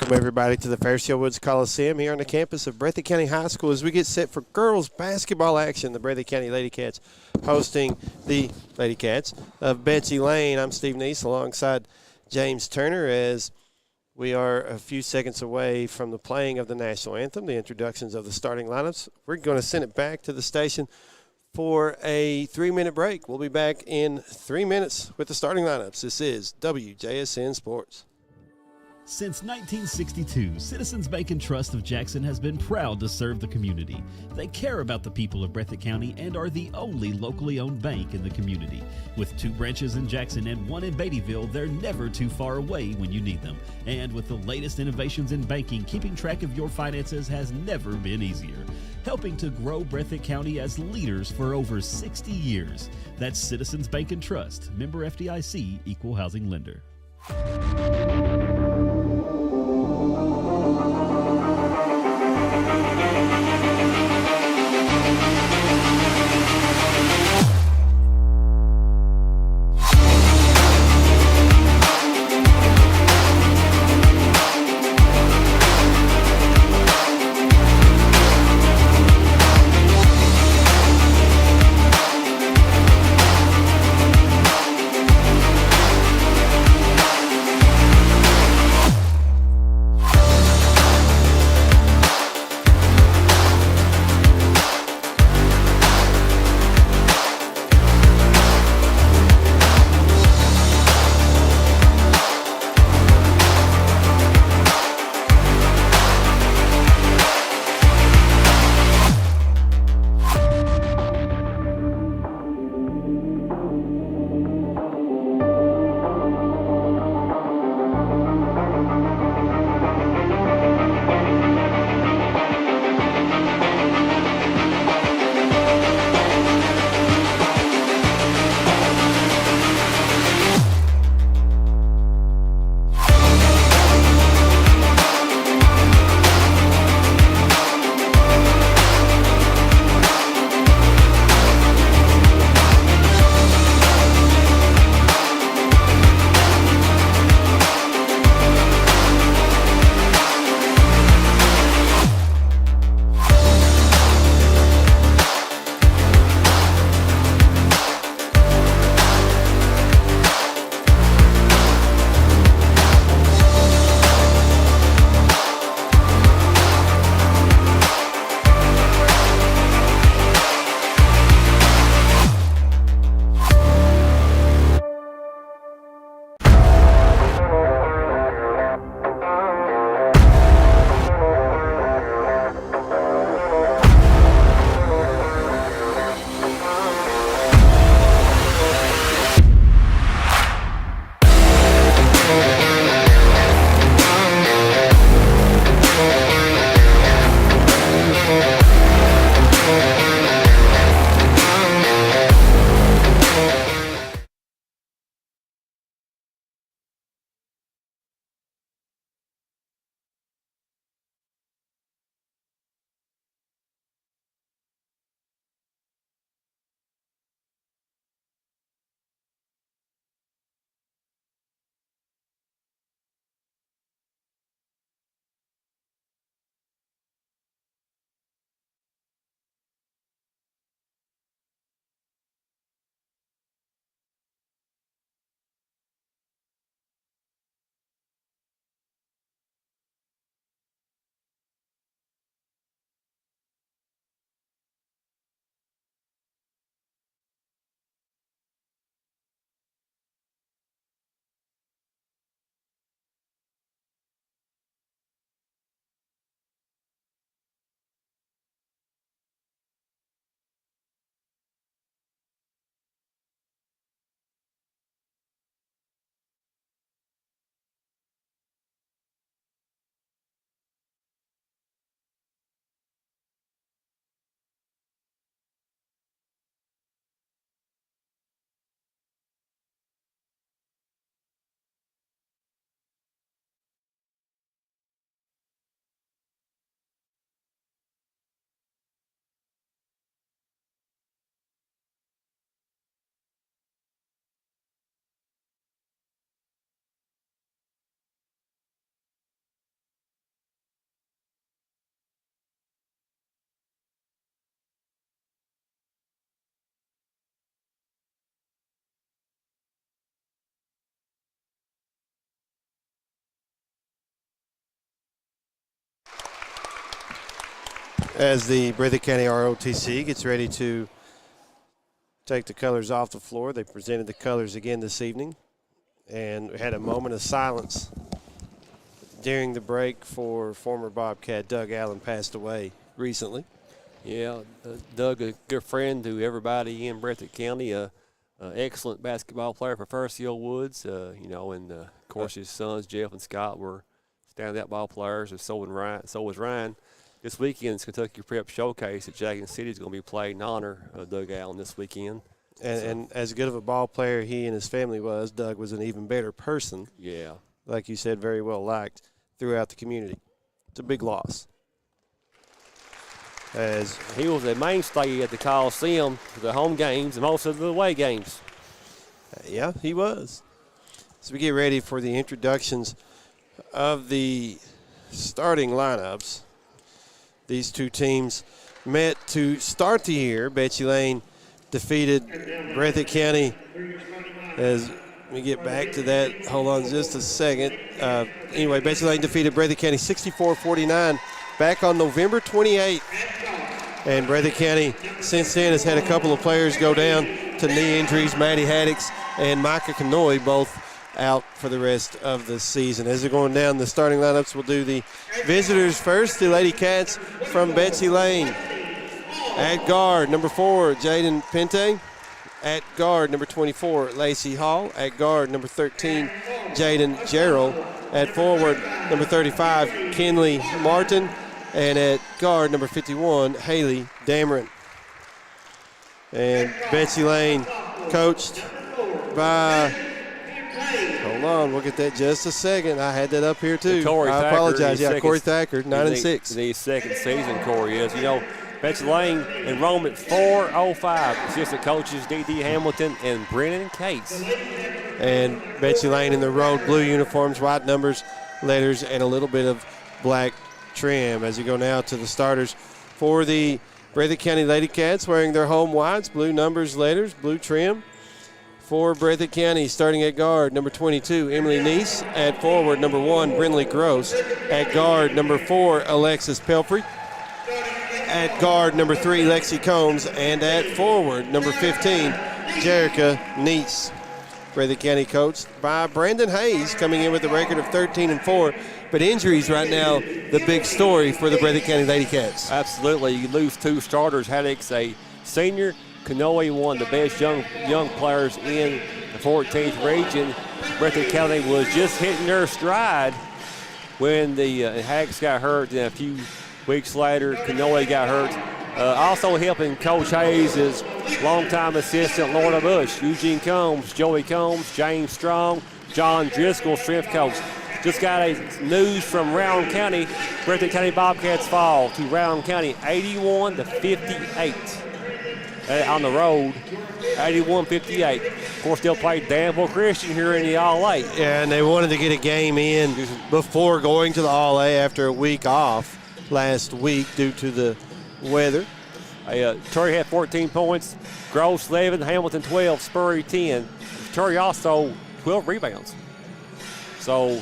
Welcome, everybody, to the Fairfield Woods Coliseum here on the campus of Breathitt County High School as we get set for girls basketball action. The Breathitt County Ladycats hosting the Ladycats of Betsy, Layne. I'm Steve Neese alongside James Turner as we are a few seconds away from the playing of the national anthem, the introductions of the starting lineups. We're going to send it back to the station for a 3-minute break. We'll be back in 3 minutes with the starting lineups. This is WJSN Sports. Since 1962, Citizens Bank and Trust of Jackson has been proud to serve the community. They care about the people of Breathitt County and are the only locally owned bank in the community. With 2 branches in Jackson and 1 in Beattyville, they're never too far away when you need them. And with the latest innovations in banking, keeping track of your finances has never been easier. Helping to grow Breathitt County as leaders for over 60 years. That's Citizens Bank and Trust, member FDIC, equal housing lender. as the Breathitt County ROTC gets ready to take the colors off the floor. They presented the colors again this evening, and we had a moment of silence during the break for former Bobcat Doug Allen, passed away recently. Yeah, Doug, a good friend to everybody in Breathitt County, excellent basketball player for First Hill Woods, and of course his sons Jeff and Scott were standout ball players, and so was Ryan. This weekend's Kentucky Prep Showcase at Jackson City is going to be played in honor of Doug Allen this weekend. And as good of a ball player he and his family was, Doug was an even better person. Yeah. Like you said, very well liked throughout the community. It's a big loss. As he was a mainstay at the Coliseum for the home games and most of the away games. Yeah, he was. So we get ready for the introductions of the starting lineups. These two teams met to start the year. Betsy Layne defeated Breathitt County. As we get back to that, hold on just a second. Anyway, Betsy Layne defeated Breathitt County 64-49 back on November 28th. And Breathitt County since then has had a couple of players go down to knee injuries. Maddie Haddix and Micah Kanoy both out for the rest of the season. As they're going down the starting lineups, we'll do the visitors first. The Ladycats from Betsy Layne. At guard, number 4, Jaden Pente. At guard, number 24, Lacey Hall. At guard, number 13, Jaden Gerald. At forward, number 35, Kenley Martin. And at guard, number 51, Haley Dameron. And Betsy Layne coached by, hold on, we'll get that just a second. I had that up here too. I apologize. Yeah, Corey Thacker, 9-6. The second season, Corey is. Betsy Layne enrollment 405. Assistant coaches D.D. Hamilton and Brennan Case. And Betsy Layne in the road blue uniforms, white numbers, letters, and a little bit of black trim. As you go now to the starters for the Breathitt County Ladycats, wearing their home whites, blue numbers, letters, blue trim. For Breathitt County, starting at guard, number 22, Emily Neese. At forward, number 1, Brinley Gross. At guard, number 4, Alexis Pelfrey. At guard, number 3, Lexi Combs. And at forward, number 15, Jerica Neese. Breathitt County coached by Brandon Hayes, coming in with a record of 13-4. But injuries right now, the big story for the Breathitt County Ladycats. Absolutely. You lose 2 starters. Haddix, a senior. Kanoe, one of the best young players in the 14th region. Breathitt County was just hitting their stride when the Haddix got hurt. Then a few weeks later, Kanoe got hurt. Also helping Coach Hayes is longtime assistant Lorna Bush, Eugene Combs, Joey Combs, James Strong, John Driscoll, strength coach. Just got a news from Round County. Breathitt County Bobcats fall to Round County 81-58 on the road. 81-58. Of course, they'll play Danville Christian here in the All-A. Yeah, and they wanted to get a game in before going to the All-A after a week off last week due to the weather. Terry had 14 points, Gross 11, Hamilton 12, Spurry 10. Terry also 12 rebounds. So,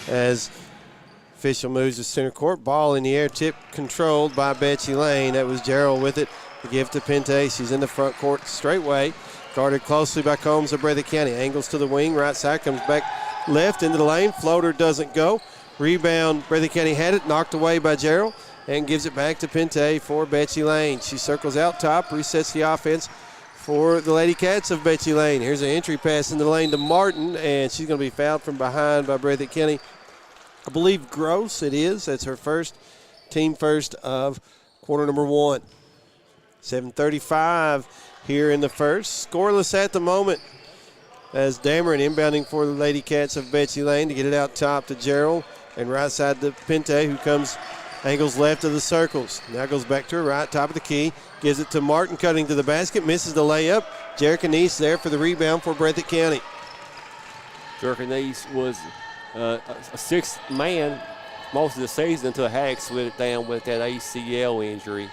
as official moves to center court, ball in the air, tip controlled by Betsy Layne. That was Gerald with it. The give to Pente. She's in the front court straightway. Guarded closely by Combs of Breathitt County. Angles to the wing. Right side comes back left into the lane. Floater doesn't go. Rebound, Breathitt County had it. Knocked away by Gerald. And gives it back to Pente for Betsy Layne. She circles out top. Resets the offense for the Ladycats of Betsy Layne. Here's an entry pass into the lane to Martin. And she's going to be fouled from behind by Breathitt County. I believe Gross it is. That's her first, team first of quarter number 1. 7:35 here in the first. Scoreless at the moment as Dameron inbounding for the Ladycats of Betsy Layne to get it out top to Gerald. And right side to Pente, who comes angles left of the circles. Now goes back to her right, top of the key. Gives it to Martin, cutting to the basket. Misses the layup. Jerica Neese there for the rebound for Breathitt County. Jerica Neese was a sixth man most of the season until Hack slid it down with that ACL injury.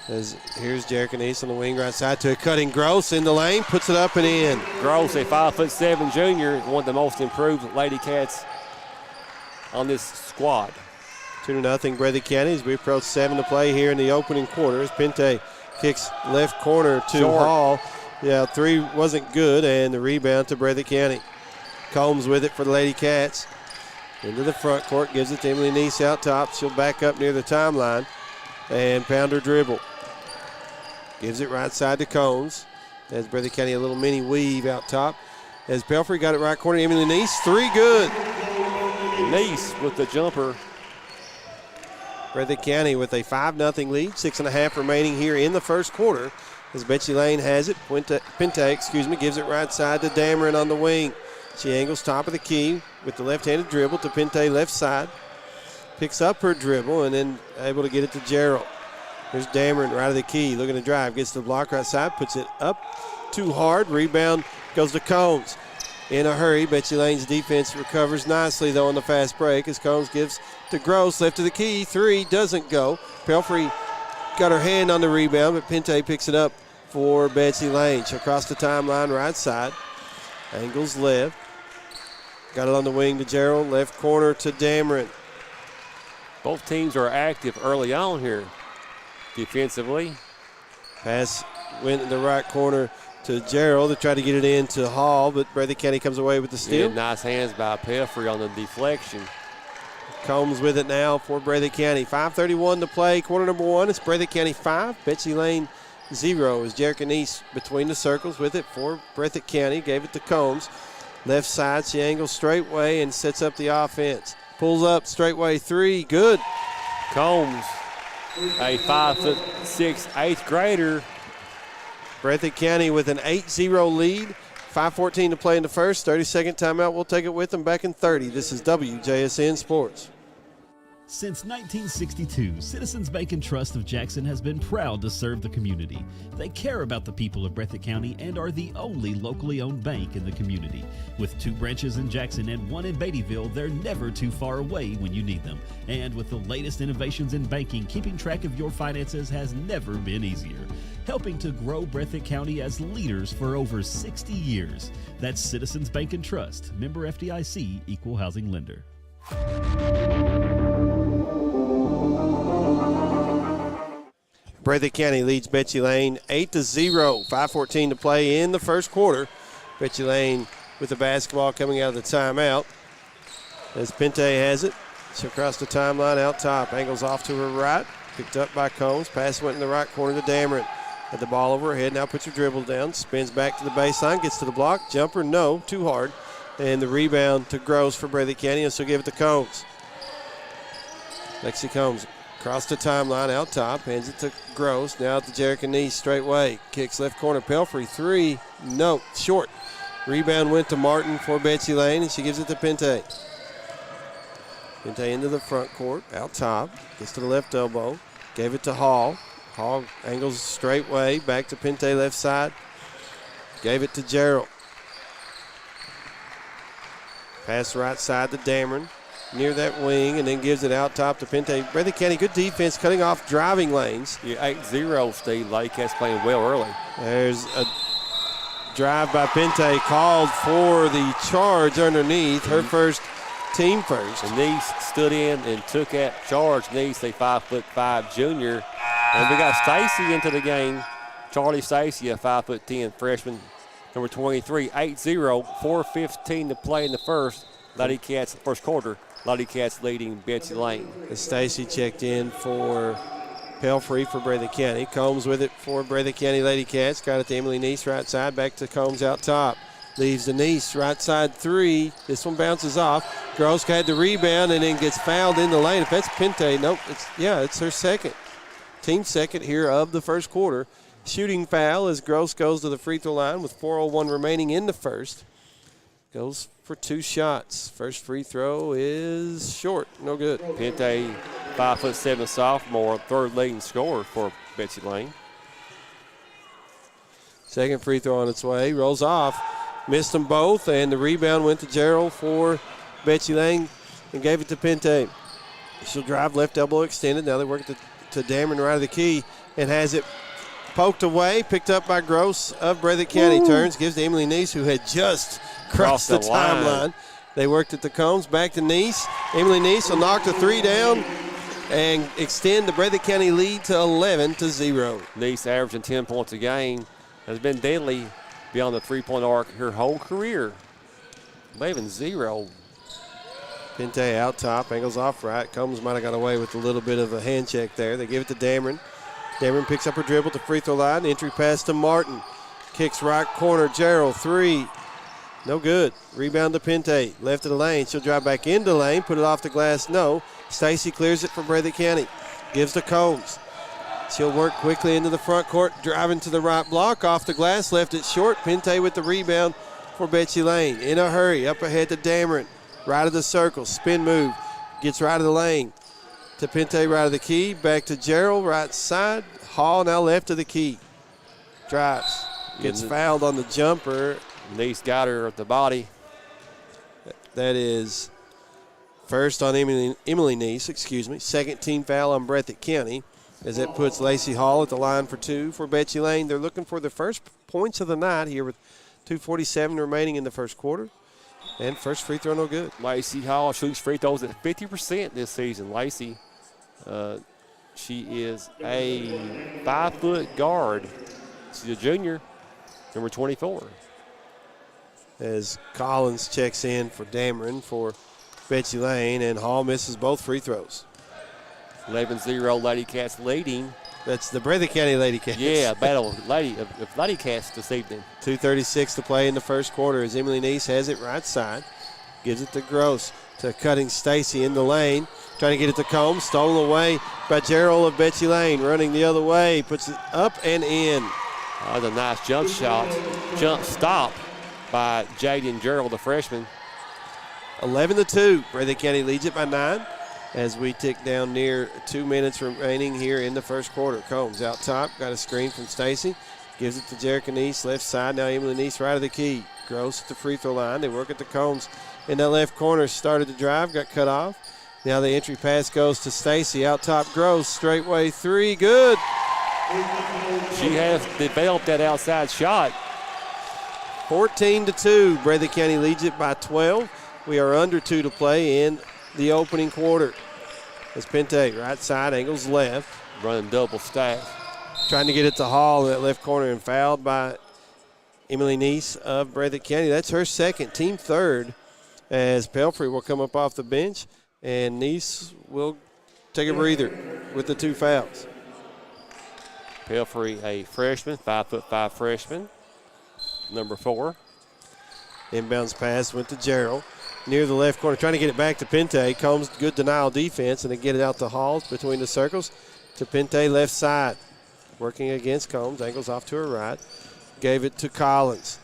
As here's Jerica Neese on the wing right side to a cutting Gross in the lane, puts it up and in. Gross, a 5'7" junior, one of the most improved Ladycats on this squad. 2-0 Breathitt County as we approach 7 to play here in the opening quarter. As Pente kicks left corner to Short. Hall. Yeah, 3 wasn't good, and the rebound to Breathitt County. Combs with it for the Ladycats. Into the front court, gives it to Emily Neese out top. She'll back up near the timeline and pound her dribble. Gives it right side to Combs. As Breathitt County a little mini weave out top. As Pelfrey got it right corner, Emily Neese, 3 good. Neese with the jumper. Breathitt County with a 5-0 lead, 6.5 remaining here in the first quarter. As Betsy Layne has it, Pente, gives it right side to Dameron on the wing. She angles top of the key with the left-handed dribble to Pente left side. Picks up her dribble and then able to get it to Gerald. Here's Dameron right of the key, looking to drive. Gets the block right side, puts it up too hard. Rebound goes to Combs. In a hurry, Betsy Layne's defense recovers nicely, though, on the fast break as Combs gives to Gross. Left of the key, 3 doesn't go. Pelfrey got her hand on the rebound, but Pente picks it up for Betsy Layne. She'll cross the timeline right side. Angles left. Got it on the wing to Gerald. Left corner to Dameron. Both teams are active early on here defensively. Pass went in the right corner to Gerald to try to get it in to Hall, but Breathitt County comes away with the steal. Yeah, nice hands by Pelfrey on the deflection. Combs with it now for Breathitt County. 5:31 to play, quarter number 1. It's Breathitt County 5, Betsy Layne 0. As Jerica Neese between the circles with it for Breathitt County. Gave it to Combs. Left side, she angles straightway and sets up the offense. Pulls up straightway 3, good. Combs, a 5'6", 8th grader. Breathitt County with an 8-0 lead. 5:14 to play in the first. 30-second timeout. We'll take it with them back in 30. This is WJSN Sports. Since 1962, Citizens Bank and Trust of Jackson has been proud to serve the community. They care about the people of Breathitt County and are the only locally owned bank in the community. With 2 branches in Jackson and 1 in Beattyville, they're never too far away when you need them. And with the latest innovations in banking, keeping track of your finances has never been easier. Helping to grow Breathitt County as leaders for over 60 years. That's Citizens Bank and Trust, member FDIC, equal housing lender. Breathitt County leads Betsy Layne 8-0. 5:14 to play in the first quarter. Betsy Layne with the basketball coming out of the timeout. As Pente has it, she'll cross the timeline out top. Angles off to her right. Picked up by Combs. Pass went in the right corner to Dameron. Had the ball over her head. Now puts her dribble down. Spins back to the baseline. Gets to the block. Jumper, no. Too hard. And the rebound to Gross for Breathitt County. And she'll give it to Combs. Lexi Combs across the timeline out top. Hands it to Gross. Now to Jerica Neese straightway. Kicks left corner. Pelfrey 3. No. Short. Rebound went to Martin for Betsy Layne. And she gives it to Pente. Pente into the front court. Out top. Gets to the left elbow. Gave it to Hall. Hall angles straightway. Back to Pente left side. Gave it to Gerald. Pass right side to Dameron. Near that wing, and then gives it out top to Pente. Breathitt County, good defense, cutting off driving lanes. Yeah, 8-0, Steve. Ladycats playing well early. There's a drive by Pente called for the charge underneath. Her first, team first. And Neese stood in and took that charge. Neese, a 5'5" junior. And we got Stacy into the game. Charlie Stacy, a 5'10" freshman, number 23. 8-0, 4:15 to play in the first. Ladycats, first quarter. Ladycats leading Betsy Layne. As Stacy checked in for Pelfrey for Breathitt County. Combs with it for Breathitt County Ladycats. Got it to Emily Neese right side. Back to Combs out top. Leaves to Neese right side 3. This one bounces off. Gross had the rebound and then gets fouled in the lane. If that's Pente, nope. It's her second. Team second here of the first quarter. Shooting foul as Gross goes to the free throw line with 4:01 remaining in the first. Goes for 2 shots. First free throw is short. No good. Pente, 5'7" sophomore, third leading scorer for Betsy Layne. Second free throw on its way. Rolls off. Missed them both, and the rebound went to Gerald for Betsy Layne and gave it to Pente. She'll drive left elbow extended. Now they work it to Dameron right of the key and has it poked away. Picked up by Gross of Breathitt County. Turns, gives to Emily Neese, who had just crossed the timeline. They worked it to Combs. Back to Neese. Emily Neese will knock the 3 down. and extend the Breathitt County lead to 11-0. Nice averaging 10 points a game. Has been deadly beyond the three-point arc her whole career. 11-0. Pinte out top, angles off right. Combs might have got away with a little bit of a hand check there. They give it to Dameron. Dameron picks up her dribble to free throw line. Entry pass to Martin. Kicks right corner. Gerald, three. No good. Rebound to Pinte. Left of the lane. She'll drive back into lane. Put it off the glass. No. Stacy clears it for Breathitt County. Gives to Combs. She'll work quickly into the front court. Driving to the right block. Off the glass. Left it short. Pinte with the rebound for Betsy Layne. In a hurry. Up ahead to Dameron. Right of the circle. Spin move. Gets right of the lane. To Pinte, right of the key. Back to Gerald. Right side. Hall now left of the key. Drives. Gets fouled on the jumper. Nice got her at the body. That is first on Emily Neese, Second team foul on Breathitt County as it puts Lacey Hall at the line for two for Betsy Layne. They're looking for the first points of the night here with 2:47 remaining in the first quarter. And first free throw no good. Lacey Hall shoots free throws at 50% this season. Lacey, she is a 5-foot guard. She's a junior, number 24. As Collins checks in for Dameron for Betsy Layne, and Hall misses both free throws. 11-0 Ladycats leading. That's the Breathitt County Ladycats. Yeah, battle of Ladycats this evening. 2:36 to play in the first quarter as Emily Neese has it right side. Gives it to Gross, to cutting Stacy in the lane. Trying to get it to Combs. Stolen away by Gerald of Betsy Layne. Running the other way. Puts it up and in. That was a nice jump shot. Jump stop by Jaden Gerald, the freshman. 11-2. Breathitt County leads it by 9 as we tick down near 2 minutes remaining here in the first quarter. Combs out top. Got a screen from Stacy. Gives it to Jerica Neese, left side. Now Emily Neese right of the key. Gross at the free throw line. They work at the Combs in that left corner. Started the drive, got cut off. Now the entry pass goes to Stacy. Out top, Gross. Straightway three. Good. She has developed that outside shot. 14-2. Breathitt County leads it by 12. We are under 2 to play in the opening quarter. As Pinte, right side, angles left. Running double stack. Trying to get it to Hall in that left corner and fouled by Emily Neese of Breathitt County. That's her second, team third, as Pelfrey will come up off the bench, and Neese will take a breather with the 2 fouls. Pelfrey, a freshman, 5'5" freshman, number 4. Inbounds pass went to Gerald. Near the left corner, trying to get it back to Pinte. Combs, good denial defense, and they get it out to Hall between the circles. To Pinte, left side. Working against Combs, angles off to her right. Gave it to Collins.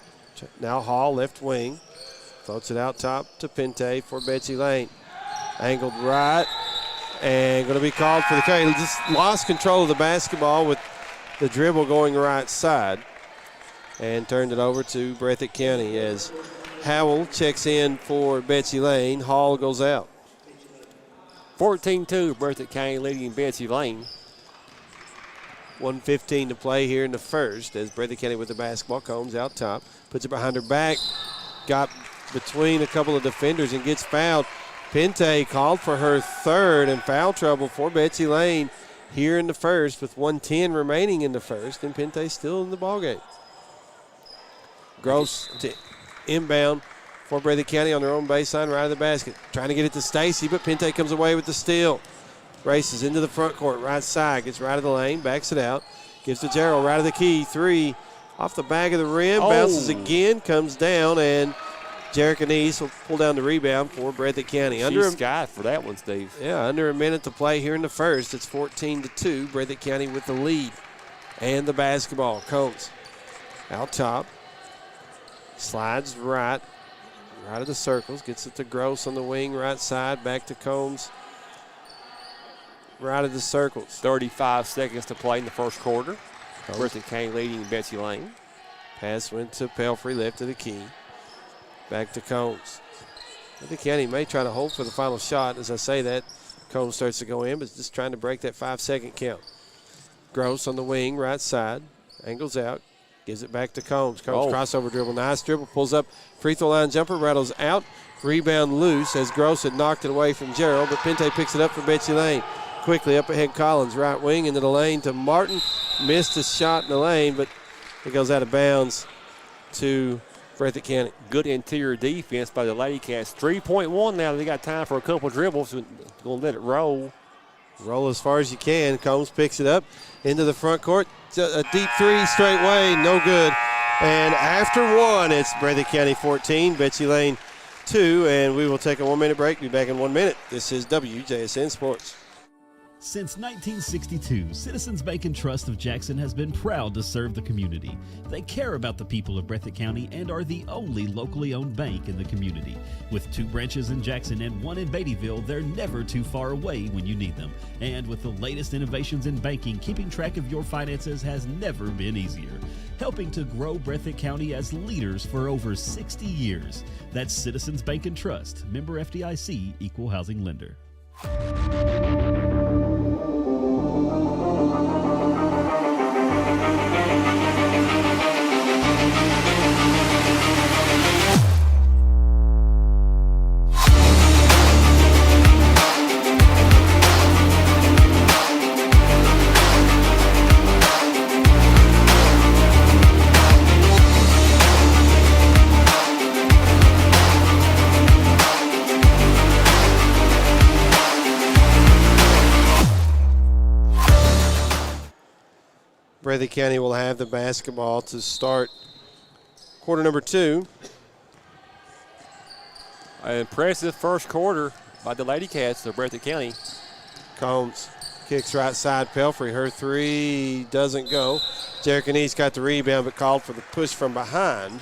Now Hall, left wing. Floats it out top to Pinte for Betsy Layne. Angled right, and going to be called for the carry. Just lost control of the basketball with the dribble going right side. And turned it over to Breathitt County as Howell checks in for Betsy Layne. Hall goes out. 14-2, Breathitt County leading Betsy Layne. 1:15 to play here in the first as Breathitt County with the basketball. Combs out top. Puts it behind her back. Got between a couple of defenders and gets fouled. Pinte called for her third and foul trouble for Betsy Layne here in the first with 1:10 remaining in the first, and Pinte still in the ballgame. Gross to inbound for Breathitt County on their own baseline, right of the basket. Trying to get it to Stacy, but Pinte comes away with the steal. Races into the front court, right side, gets right of the lane, backs it out. Gives to Gerald, right of the key, three. Off the back of the rim, bounces again, comes down, and Jerica Neese will pull down the rebound for Breathitt County. She's got for that one, Steve. Yeah, under a minute to play here in the first. It's 14-2. Breathitt County with the lead. And the basketball. Combs out top. Slides right of the circles. Gets it to Gross on the wing, right side. Back to Combs. Right of the circles. 35 seconds to play in the first quarter. Breathitt County leading Betsy Layne. Pass went to Pelfrey, left of the key. Back to Combs. Breathitt County may try to hold for the final shot. As I say that, Combs starts to go in, but just trying to break that 5-second count. Gross on the wing, right side. Angles out. Gives it back to Combs. Combs crossover dribble. Nice dribble. Pulls up. Free throw line jumper. Rattles out. Rebound loose as Gross had knocked it away from Gerald, but Pinte picks it up for Betsy Layne. quickly up ahead. Collins, right wing into the lane to Martin. Missed a shot in the lane, but it goes out of bounds to Breathitt County. Good interior defense by the Ladycats. 3.1 now. They got time for a couple dribbles. Going to let it roll. Roll as far as you can. Combs picks it up into the front court. A deep three straight way, no good. And after one, it's Breathitt County 14, Betsy Layne 2, and we will take a 1-minute break. Be back in 1 minute. This is WJSN Sports. Since 1962, Citizens Bank and Trust of Jackson has been proud to serve the community. They care about the people of Breathitt County and are the only locally owned bank in the community. With 2 branches in Jackson and 1 in Beattyville, they're never too far away when you need them. And with the latest innovations in banking, keeping track of your finances has never been easier. Helping to grow Breathitt County as leaders for over 60 years. That's Citizens Bank and Trust, member FDIC, equal housing lender. Breathitt County will have the basketball to start quarter number 2. An impressive first quarter by the Ladycats of Breathitt County. Combs kicks right side. Pelfrey, her three doesn't go. Jericho got the rebound but called for the push from behind.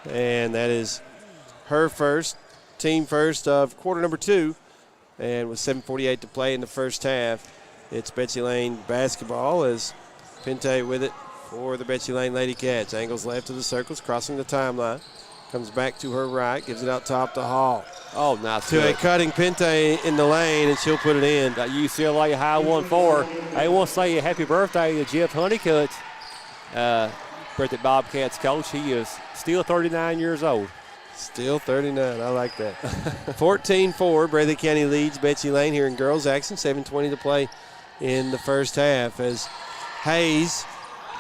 And that is her first, team first of quarter number 2. And with 7:48 to play in the first half, it's Betsy Layne basketball as Pinte with it for the Betsy Layne Ladycats. Angles left of the circles, crossing the timeline. Comes back to her right, gives it out top to Hall. Oh, nice. To a cutting Pinte in the lane, and she'll put it in. That UCLA High 1-4. I want to say a happy birthday to Jeff Honeycutt, Breathitt Bobcats coach. He is still 39 years old. Still 39. I like that. 14-4. Breathitt County leads Betsy Layne here in girls action. 7:20 to play in the first half as Hayes,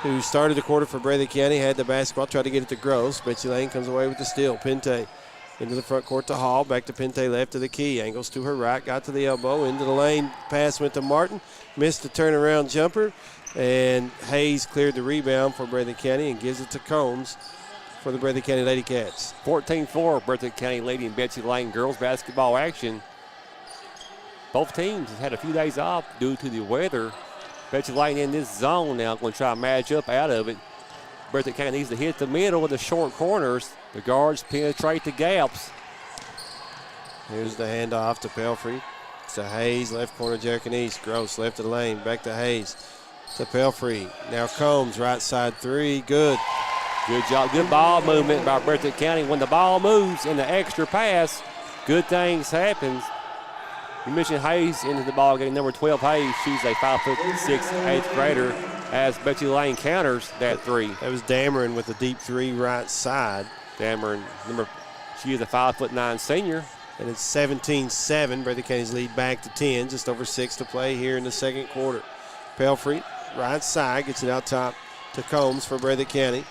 who started the quarter for Breathitt County, had the basketball, tried to get it to Gross. Betsy Layne comes away with the steal. Pinte into the front court to Hall. Back to Pinte left to the key. Angles to her right, got to the elbow. Into the lane. Pass went to Martin. Missed the turnaround jumper. And Hayes cleared the rebound for Breathitt County and gives it to Combs for the Breathitt County Ladycats. 14-4, Breathitt County Lady and Betsy Layne girls basketball action. Both teams have had a few days off due to the weather. Betsy Layne in this zone now, going to try to match up out of it. Breathitt County needs to hit the middle with the short corners. The guards penetrate the gaps. Here's the handoff to Pelfrey. To Hayes, left corner, Jericho East. Gross, left of the lane, back to Hayes. To Pelfrey. Now Combs, right side three, good. Good job, good ball movement by Breathitt County. When the ball moves in the extra pass, good things happen. You mentioned Hayes into the ball game. Number 12, Hayes. She's a 5'6", 8th grader. As Betsy Layne counters that three. That was Dameron with the deep three right side. Dameron, she is a 5'9" senior. And it's 17-7. Breathitt County's lead back to 10. Just over 6 to play here in the second quarter. Pelfrey, right side, gets it out top to Combs for Breathitt County.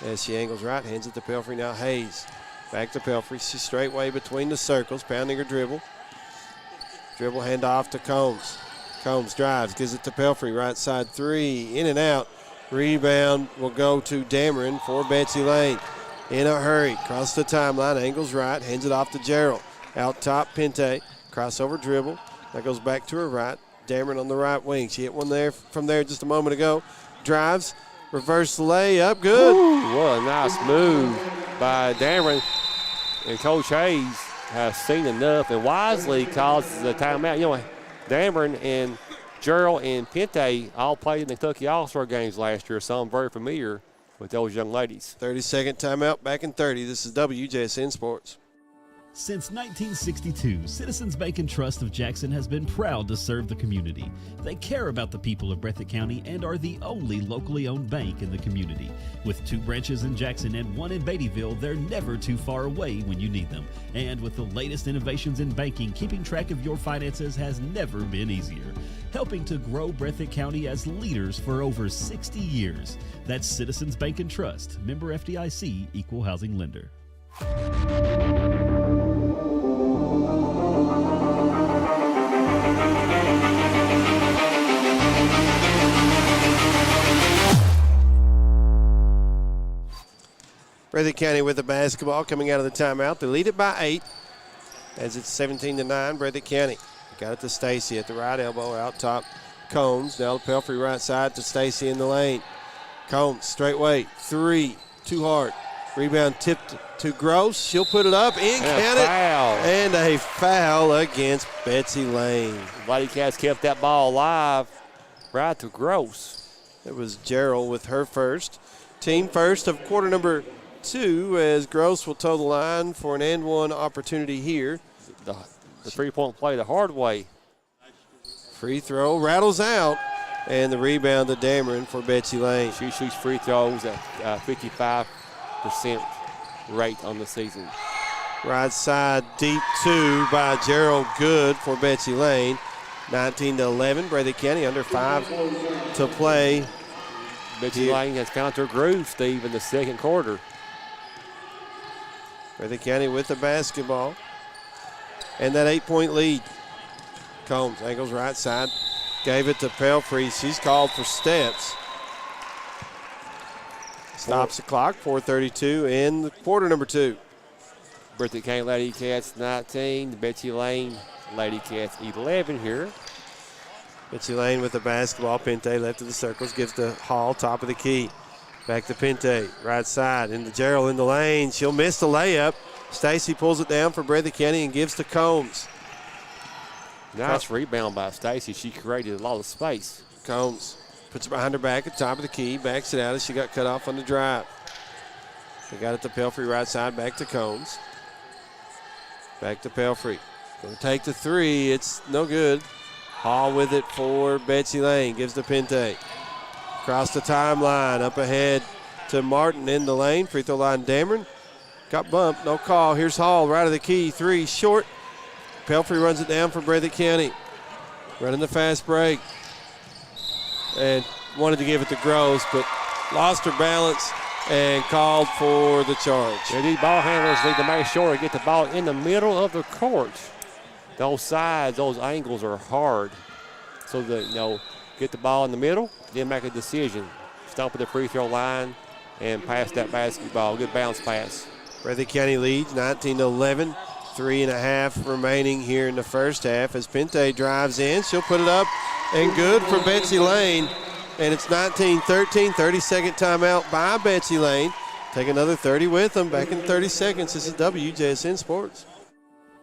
As she angles right, hands it to Pelfrey. Now Hayes. Back to Pelfrey. She's straightway between the circles, pounding her dribble. Dribble handoff to Combs. Combs drives, gives it to Pelfrey. Right side three, in and out. Rebound will go to Dameron for Betsy Layne. In a hurry, across the timeline, angles right, hands it off to Gerald. Out top, Pinte. Crossover dribble. That goes back to her right. Dameron on the right wing. She hit one there from there just a moment ago. Drives, reverse layup, good. Ooh, what a nice move by Dameron. And Coach Hayes has seen enough and wisely calls the timeout. You know, Dameron and Gerald and Pinte all played in the Kentucky All-Star games last year, so I'm very familiar with those young ladies. 30-second timeout, back in 30. This is WJSN Sports. Since 1962, Citizens Bank and Trust of Jackson has been proud to serve the community. They care about the people of Breathitt County and are the only locally owned bank in the community. With 2 branches in Jackson and 1 in Beattyville, they're never too far away when you need them. And with the latest innovations in banking, keeping track of your finances has never been easier. Helping to grow Breathitt County as leaders for over 60 years. That's Citizens Bank and Trust, member FDIC, equal housing lender. Breathitt County with the basketball coming out of the timeout. They lead it by 8 as it's 17-9. Breathitt County got it to Stacy at the right elbow, out top. Combs now the Pelfrey right side to Stacy in the lane. Combs straight way, 3, too hard. Rebound tipped to Gross. She'll put it up and count it. And a foul against Betsy Layne. Ladycats kept that ball alive right to Gross. It was Gerald with her first. Team first of quarter number 2 as Gross will toe the line for an and one opportunity here. The three-point play the hard way. Free throw rattles out, and the rebound to Dameron for Betsy Layne. She shoots free throws at 55% rate on the season. Right side deep 2 by Gerald, good for Betsy Layne. 19-11, Breathitt County under 5 to play. Betsy Layne has found her groove, Steve, in the second quarter. Breathitt County with the basketball. And that 8-point lead. Combs angles right side. Gave it to Pelfrey. She's called for steps. Stops the clock. 4:32 in the quarter number 2. Breathitt County Ladycats 19. Betsy Layne Ladycats 11 here. Betsy Layne with the basketball. Pente left of the circles. Gives to Hall, top of the key. Back to Pente, right side. Into Gerald in the lane. She'll miss the layup. Stacy pulls it down for Breathitt County and gives to Combs. Nice rebound by Stacy. She created a lot of space. Combs puts it behind her back at the top of the key. Backs it out as she got cut off on the drive. They got it to Pelfrey, right side. Back to Combs. Back to Pelfrey. Going to take the 3. It's no good. Hall with it for Betsy Layne. Gives to Pente. Across the timeline. Up ahead to Martin in the lane. Free throw line Dameron. Got bumped. No call. Here's Hall right of the key. 3 short. Pelfrey runs it down for Breathitt County. Running the fast break. And wanted to give it to Gross, but lost her balance and called for the charge. Yeah, these ball handlers need to make sure to get the ball in the middle of the court. Those sides, those angles are hard. So that, get the ball in the middle, then make a decision. Stop at the free throw line and pass that basketball. Good bounce pass. Breathitt County leads 19-11. 3.5 remaining here in the first half as Pente drives in. She'll put it up and good for Betsy Layne. And it's 19-13, 30-second timeout by Betsy Layne. Take another 30 with them. Back in 30 seconds. This is WJSN Sports.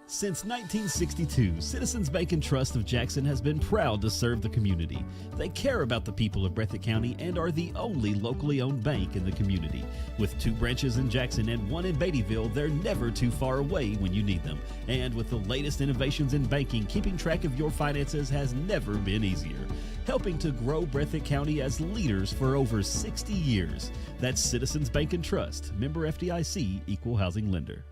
Since 1962, Citizens Bank and Trust of Jackson has been proud to serve the community. They care about the people of Breathitt County and are the only locally owned bank in the community. With 2 branches in Jackson and 1 in Beattyville, they're never too far away when you need them. And with the latest innovations in banking, keeping track of your finances has never been easier. Helping to grow Breathitt County as leaders for over 60 years. That's Citizens Bank and Trust, member FDIC, equal housing lender.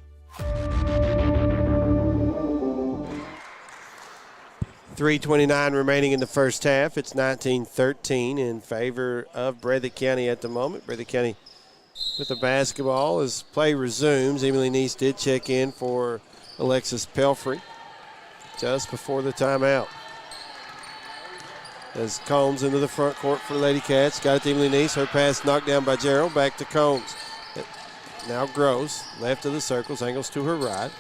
3:29 remaining in the first half. It's 19-13 in favor of Breathitt County at the moment. Breathitt County with the basketball as play resumes. Emily Neese did check in for Alexis Pelfrey just before the timeout. As Combs into the front court for Ladycats. Got it to Emily Neese. Her pass knocked down by Gerald. Back to Combs. Now Gross. Left of the circles. Angles to her right.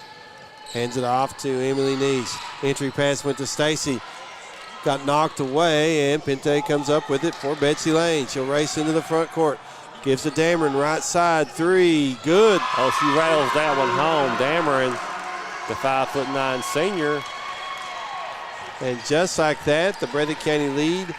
Hands it off to Emily Neese. Entry pass went to Stacy. Got knocked away, and Pente comes up with it for Betsy Layne. She'll race into the front court. Gives to Dameron, right side, 3, good. Oh, she rattles that one home. Dameron, the 5'9" senior. And just like that, the Breathitt County lead,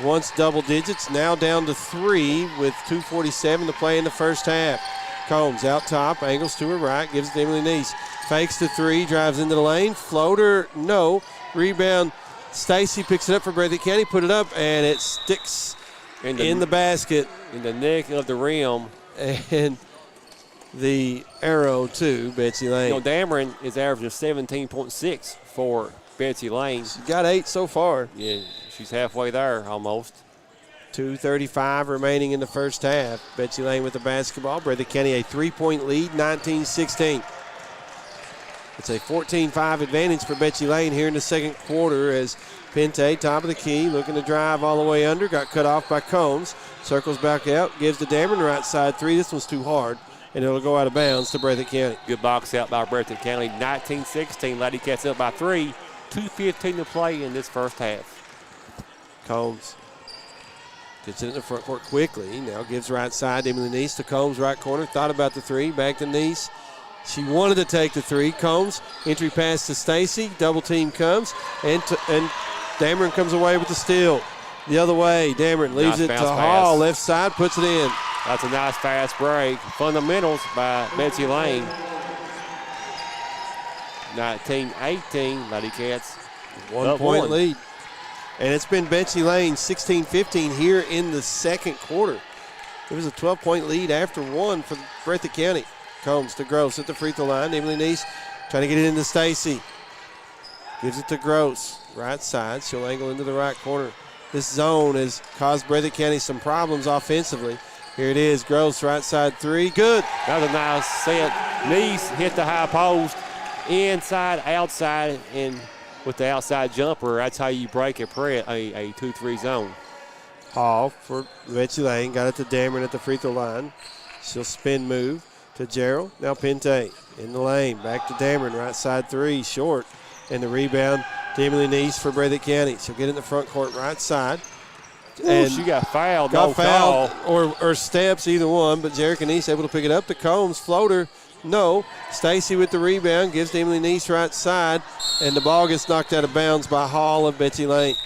once double digits, now down to 3 with 2:47 to play in the first half. Combs out top, angles to her right, gives it to Emily Neese. Fakes the three, drives into the lane. Floater, no. Rebound, Stacy picks it up for Breathitt County, put it up, and it sticks in the basket. In the neck of the rim. And the arrow to Betsy Layne. You know, Dameron is averaging 17.6 for Betsy Layne. She's got 8 so far. Yeah, she's halfway there almost. 2:35 remaining in the first half. Betsy Layne with the basketball. Breathitt County a 3-point lead, 19-16. It's a 14-5 advantage for Betsy Layne here in the second quarter as Pente, top of the key, looking to drive all the way under. Got cut off by Combs. Circles back out, gives to Dameron, right side three. This one's too hard, and it'll go out of bounds to Breathitt County. Good box out by Breathitt County. 19-16. Ladycats up by 3. 2:15 to play in this first half. Combs gets it in the front court quickly. Now gives right side. Emily Neese to Combs, right corner. Thought about the three. Back to Neese. She wanted to take the three. Combs, entry pass to Stacy. Double team comes, and Dameron comes away with the steal. The other way, Dameron leaves it to Hall. Left side, puts it in. That's a nice fast break. Fundamentals by Betsy Layne. 19-18, Ladycats. 1 point lead. And it's been Betsy Layne 16-15 here in the second quarter. It was a 12-point lead after one for Breathitt County. Combs to Gross at the free throw line. Emily Neese trying to get it into Stacy. Gives it to Gross. Right side. She'll angle into the right corner. This zone has caused Breathitt County some problems offensively. Here it is. Gross, right side three. Good. That was a nice set. Neese hit the high post. Inside, outside, and with the outside jumper, that's how you break a 2-3 zone. Hall for Betsy Layne. Got it to Dameron at the free throw line. She'll spin move to Gerald. Now Pente in the lane. Back to Dameron. Right side three. Short. And the rebound to Emily Neese for Breathitt County. She'll get in the front court right side. And she got fouled. Got fouled or steps, either one. But Jerica Neese able to pick it up. To Combs. Floater. No. Stacy with the rebound. Gives to Emily Neese right side. And the ball gets knocked out of bounds by Hall of Betsy Layne.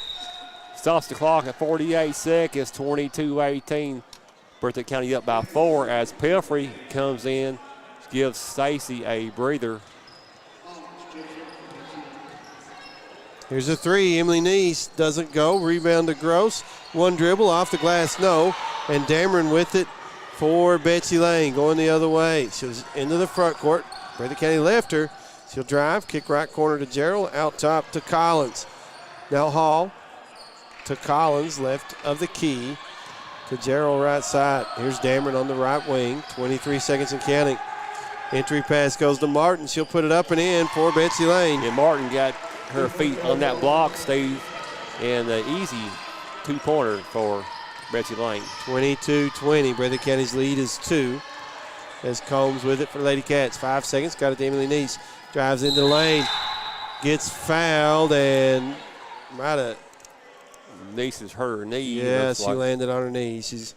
Stops the clock at 48 seconds. 22-18. Breathitt County up by 4 as Pelfrey comes in. Gives Stacy a breather. Here's a three. Emily Neese doesn't go. Rebound to Gross. One dribble off the glass, no. And Dameron with it for Betsy Layne going the other way. She was into the front court. Breathitt County left her. She'll drive, kick right corner to Gerald, out top to Collins. Now Hall to Collins, left of the key to Gerald right side. Here's Dameron on the right wing. 23 seconds and counting. Entry pass goes to Martin. She'll put it up and in for Betsy Layne. And Martin got her feet on that block, Steve, and an easy two-pointer for Betsy Layne. 22-20. Breathitt County's lead is 2. As Combs with it for Ladycats. 5 seconds. Got it to Emily Neese. Drives into the lane. Gets fouled and might have. Neese has hurt her knee. Yeah, she landed on her knee. She's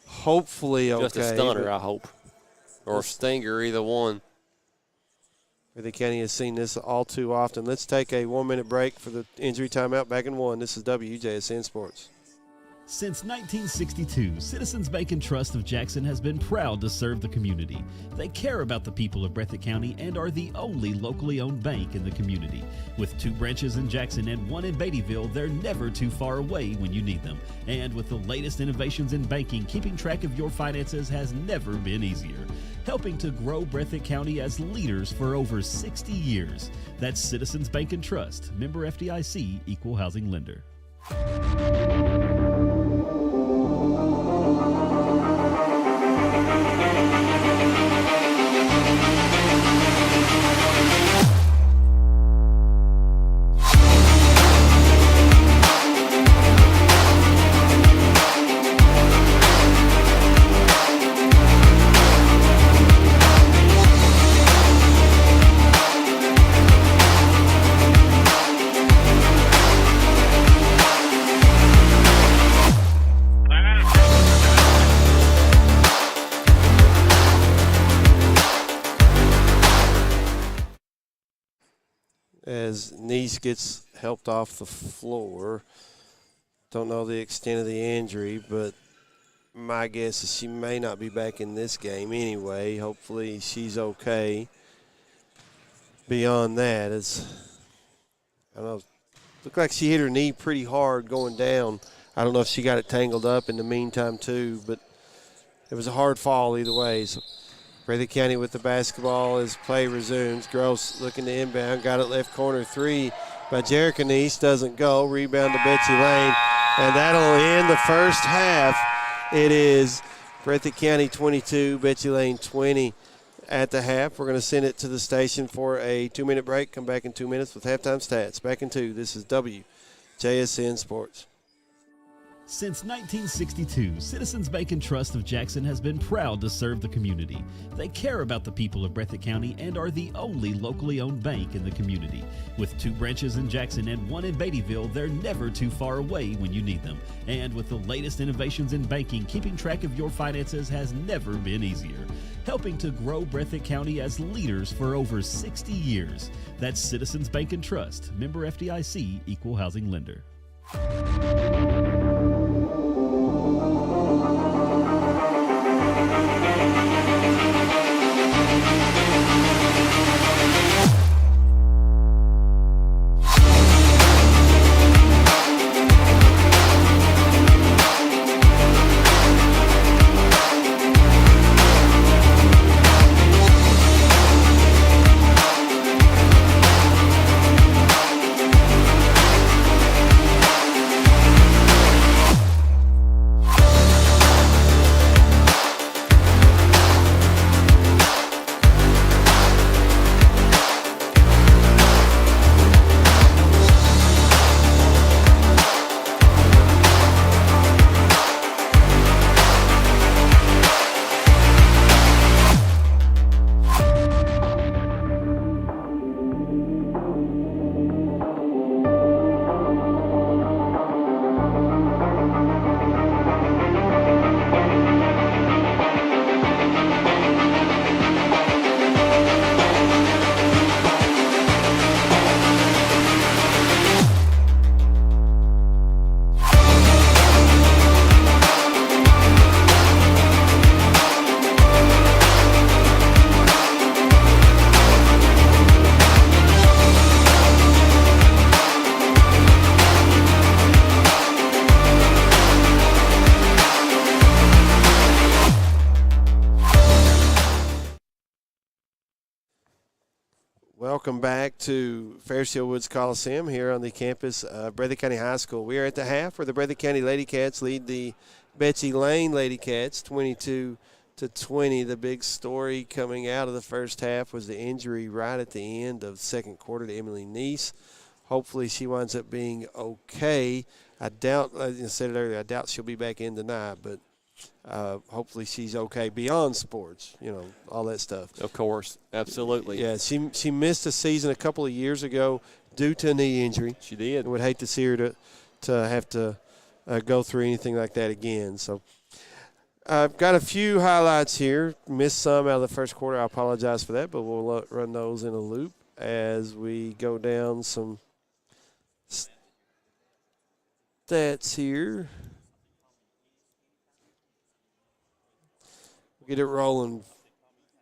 hopefully okay. Just a stunner, I hope. Or a stinger, either one. Breathitt County has seen this all too often. Let's take a 1-minute break for the injury timeout. Back in 1. This is WJSN Sports. Since 1962, Citizens Bank and Trust of Jackson has been proud to serve the community. They care about the people of Breathitt County and are the only locally owned bank in the community. With 2 branches in Jackson and 1 in Beattyville, they're never too far away when you need them. And with the latest innovations in banking, keeping track of your finances has never been easier. Helping to grow Breathitt County as leaders for over 60 years. That's Citizens Bank and Trust, member FDIC, equal housing lender. As Neese gets helped off the floor. Don't know the extent of the injury, but my guess is she may not be back in this game anyway. Hopefully she's okay. beyond that, I don't know. Looked like she hit her knee pretty hard going down. I don't know if she got it tangled up in the meantime too, but it was a hard fall either way. So Breathitt County with the basketball as play resumes. Gross looking to inbound. Got it left corner three by Jericho. Doesn't go. Rebound to Betsy Layne. And that'll end the first half. It is Breathitt County 22, Betsy Layne 20 at the half. We're going to send it to the station for a 2-minute break. Come back in 2 minutes with halftime stats. Back in 2. This is WJSN Sports. Since 1962, Citizens Bank and Trust of Jackson has been proud to serve the community. They care about the people of Breathitt County and are the only locally owned bank in the community. With 2 branches in Jackson and 1 in Beattyville, they're never too far away when you need them. And with the latest innovations in banking, keeping track of your finances has never been easier. Helping to grow Breathitt County as leaders for over 60 years. That's Citizens Bank and Trust, member FDIC, equal housing lender. Welcome back to Fairfield Woods Coliseum here on the campus of Breathitt County High School. We are at the half where the Breathitt County Ladycats lead the Betsy Layne Ladycats 22-20. The big story coming out of the first half was the injury right at the end of the second quarter to Emily Neese. Hopefully she winds up being okay. I doubt, as I said it earlier, I doubt she'll be back in tonight, but hopefully she's okay beyond sports, all that stuff. Of course, absolutely. Yeah, she missed a season a couple of years ago due to a knee injury. She did. I would hate to see her to have to go through anything like that again. So I've got a few highlights here. Missed some out of the first quarter. I apologize for that, but we'll run those in a loop as we go down some stats here. Get it rolling.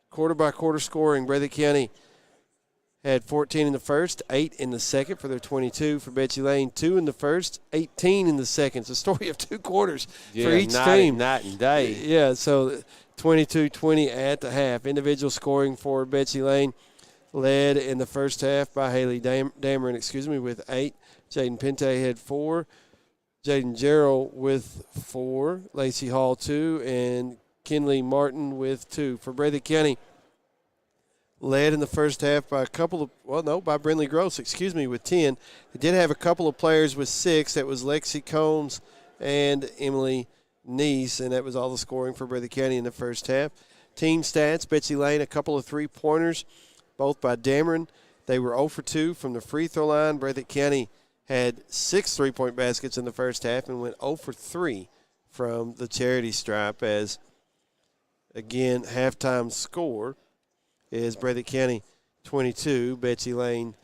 Quarter by quarter scoring. Breathitt County had 14 in the first, 8 in the second for their 22. For Betsy Layne, 2 in the first, 18 in the second. It's a story of 2 quarters for each team. Night and day. Yeah, so 22-20 at the half. Individual scoring for Betsy Layne led in the first half by Haley Dameron, with 8. Jaden Pente had 4. Jaden Gerald with 4. Lacey Hall 2, and Kinley Martin with 2. For Breathitt County, led in the first half by by Brinley Gross, with 10. They did have a couple of players with 6. That was Lexi Combs and Emily Neese, and that was all the scoring for Breathitt County in the first half. Team stats, Betsy Layne, a couple of three-pointers, both by Dameron. They were 0 for 2 from the free throw line. Breathitt County had 6 three-point baskets in the first half and went 0 for 3 from the charity stripe as, again, halftime score is Breathitt County 22, Betsy Layne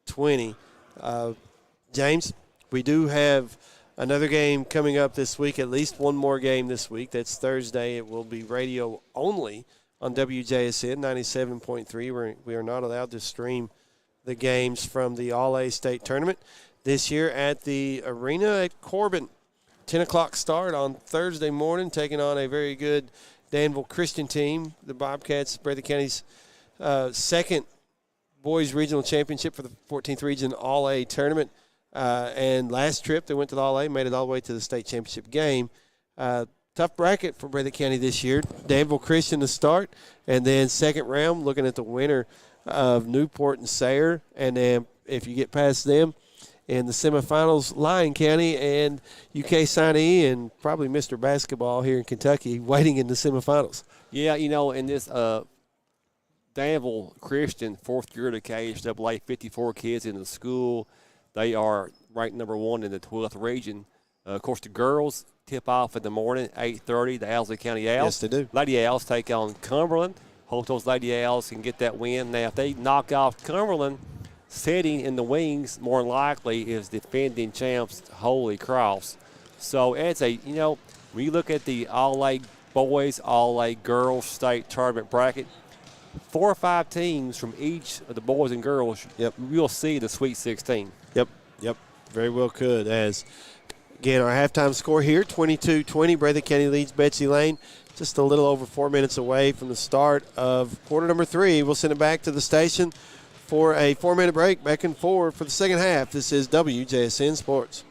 20. James, we do have another game coming up this week, at least one more game this week. That's Thursday. It will be radio only on WJSN 97.3. We are not allowed to stream the games from the All-A state tournament this year at the arena at Corbin. 10 o'clock start on Thursday morning, taking on a very good Danville Christian team. The Bobcats, Breathitt County's second boys regional championship for the 14th region All-A tournament. And last trip they went to the All-A, made it all the way to the state championship game. Tough bracket for Breathitt County this year. Danville Christian to start, and then second round looking at the winner of Newport and Sayre. And then if you get past them, in the semifinals, Layne County and UK Sinai and probably Mr. Basketball here in Kentucky waiting in the semifinals. Yeah, in this Danville Christian, fourth year to KHAA, 54 kids in the school. They are ranked number 1 in the 12th region. Of course, the girls tip off in the morning, 8:30, the Owsley County Owls. Yes, they do. Lady Owls take on Cumberland. Hope those Lady Owls can get that win. Now, if they knock off Cumberland, sitting in the wings more than likely is defending champs Holy Cross. So it's when you look at the All-A boys, All-A girls state tournament bracket, 4 or 5 teams from each of the boys and girls, you'll see the Sweet 16. Yep, very well could. As, again, our halftime score here, 22-20. Breathitt County leads Betsy Layne. Just a little over 4 minutes away from the start of quarter number 3. We'll send it back to the station for a 4-minute break, back and forward for the second half. This is WJSN Sports.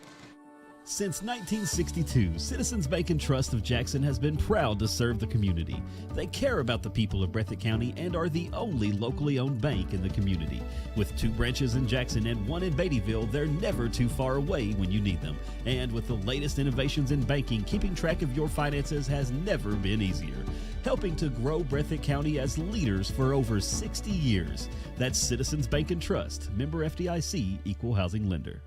Since 1962, Citizens Bank and Trust of Jackson has been proud to serve the community. They care about the people of Breathitt County and are the only locally owned bank in the community. With 2 branches in Jackson and 1 in Beattyville, they're never too far away when you need them. And with the latest innovations in banking, keeping track of your finances has never been easier. Helping to grow Breathitt County as leaders for over 60 years. That's Citizens Bank and Trust, member FDIC, equal housing lender.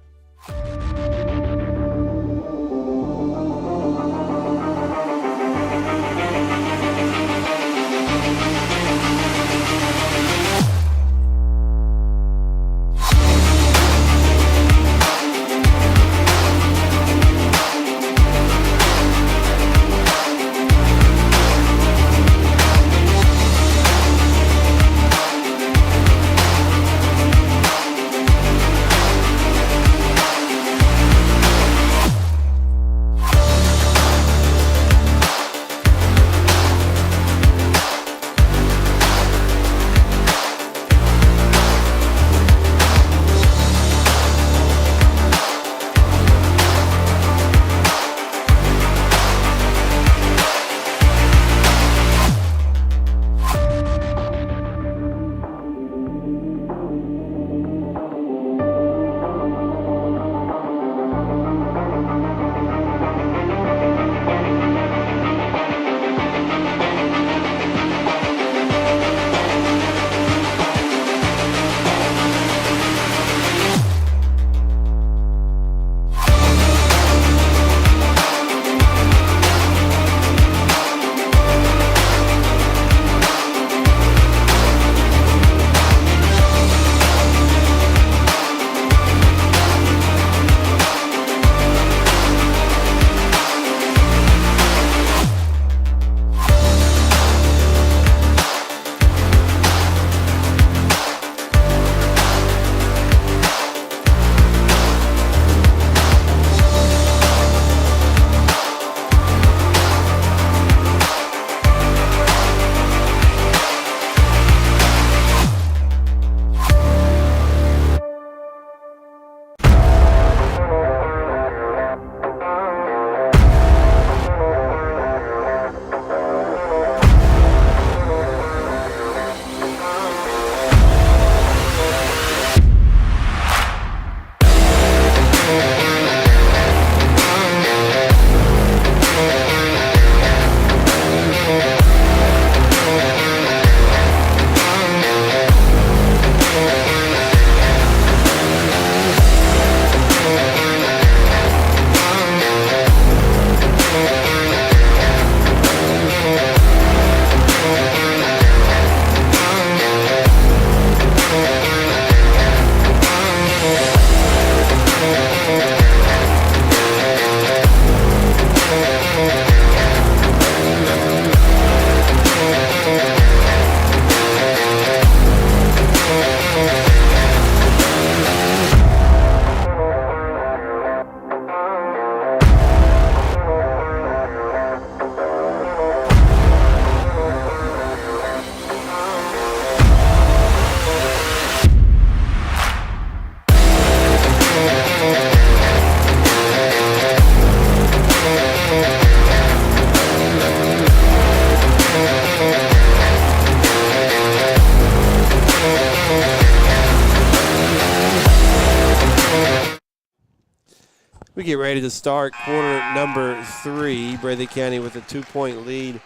We get ready to start quarter number 3. Breathitt County with a 2-point lead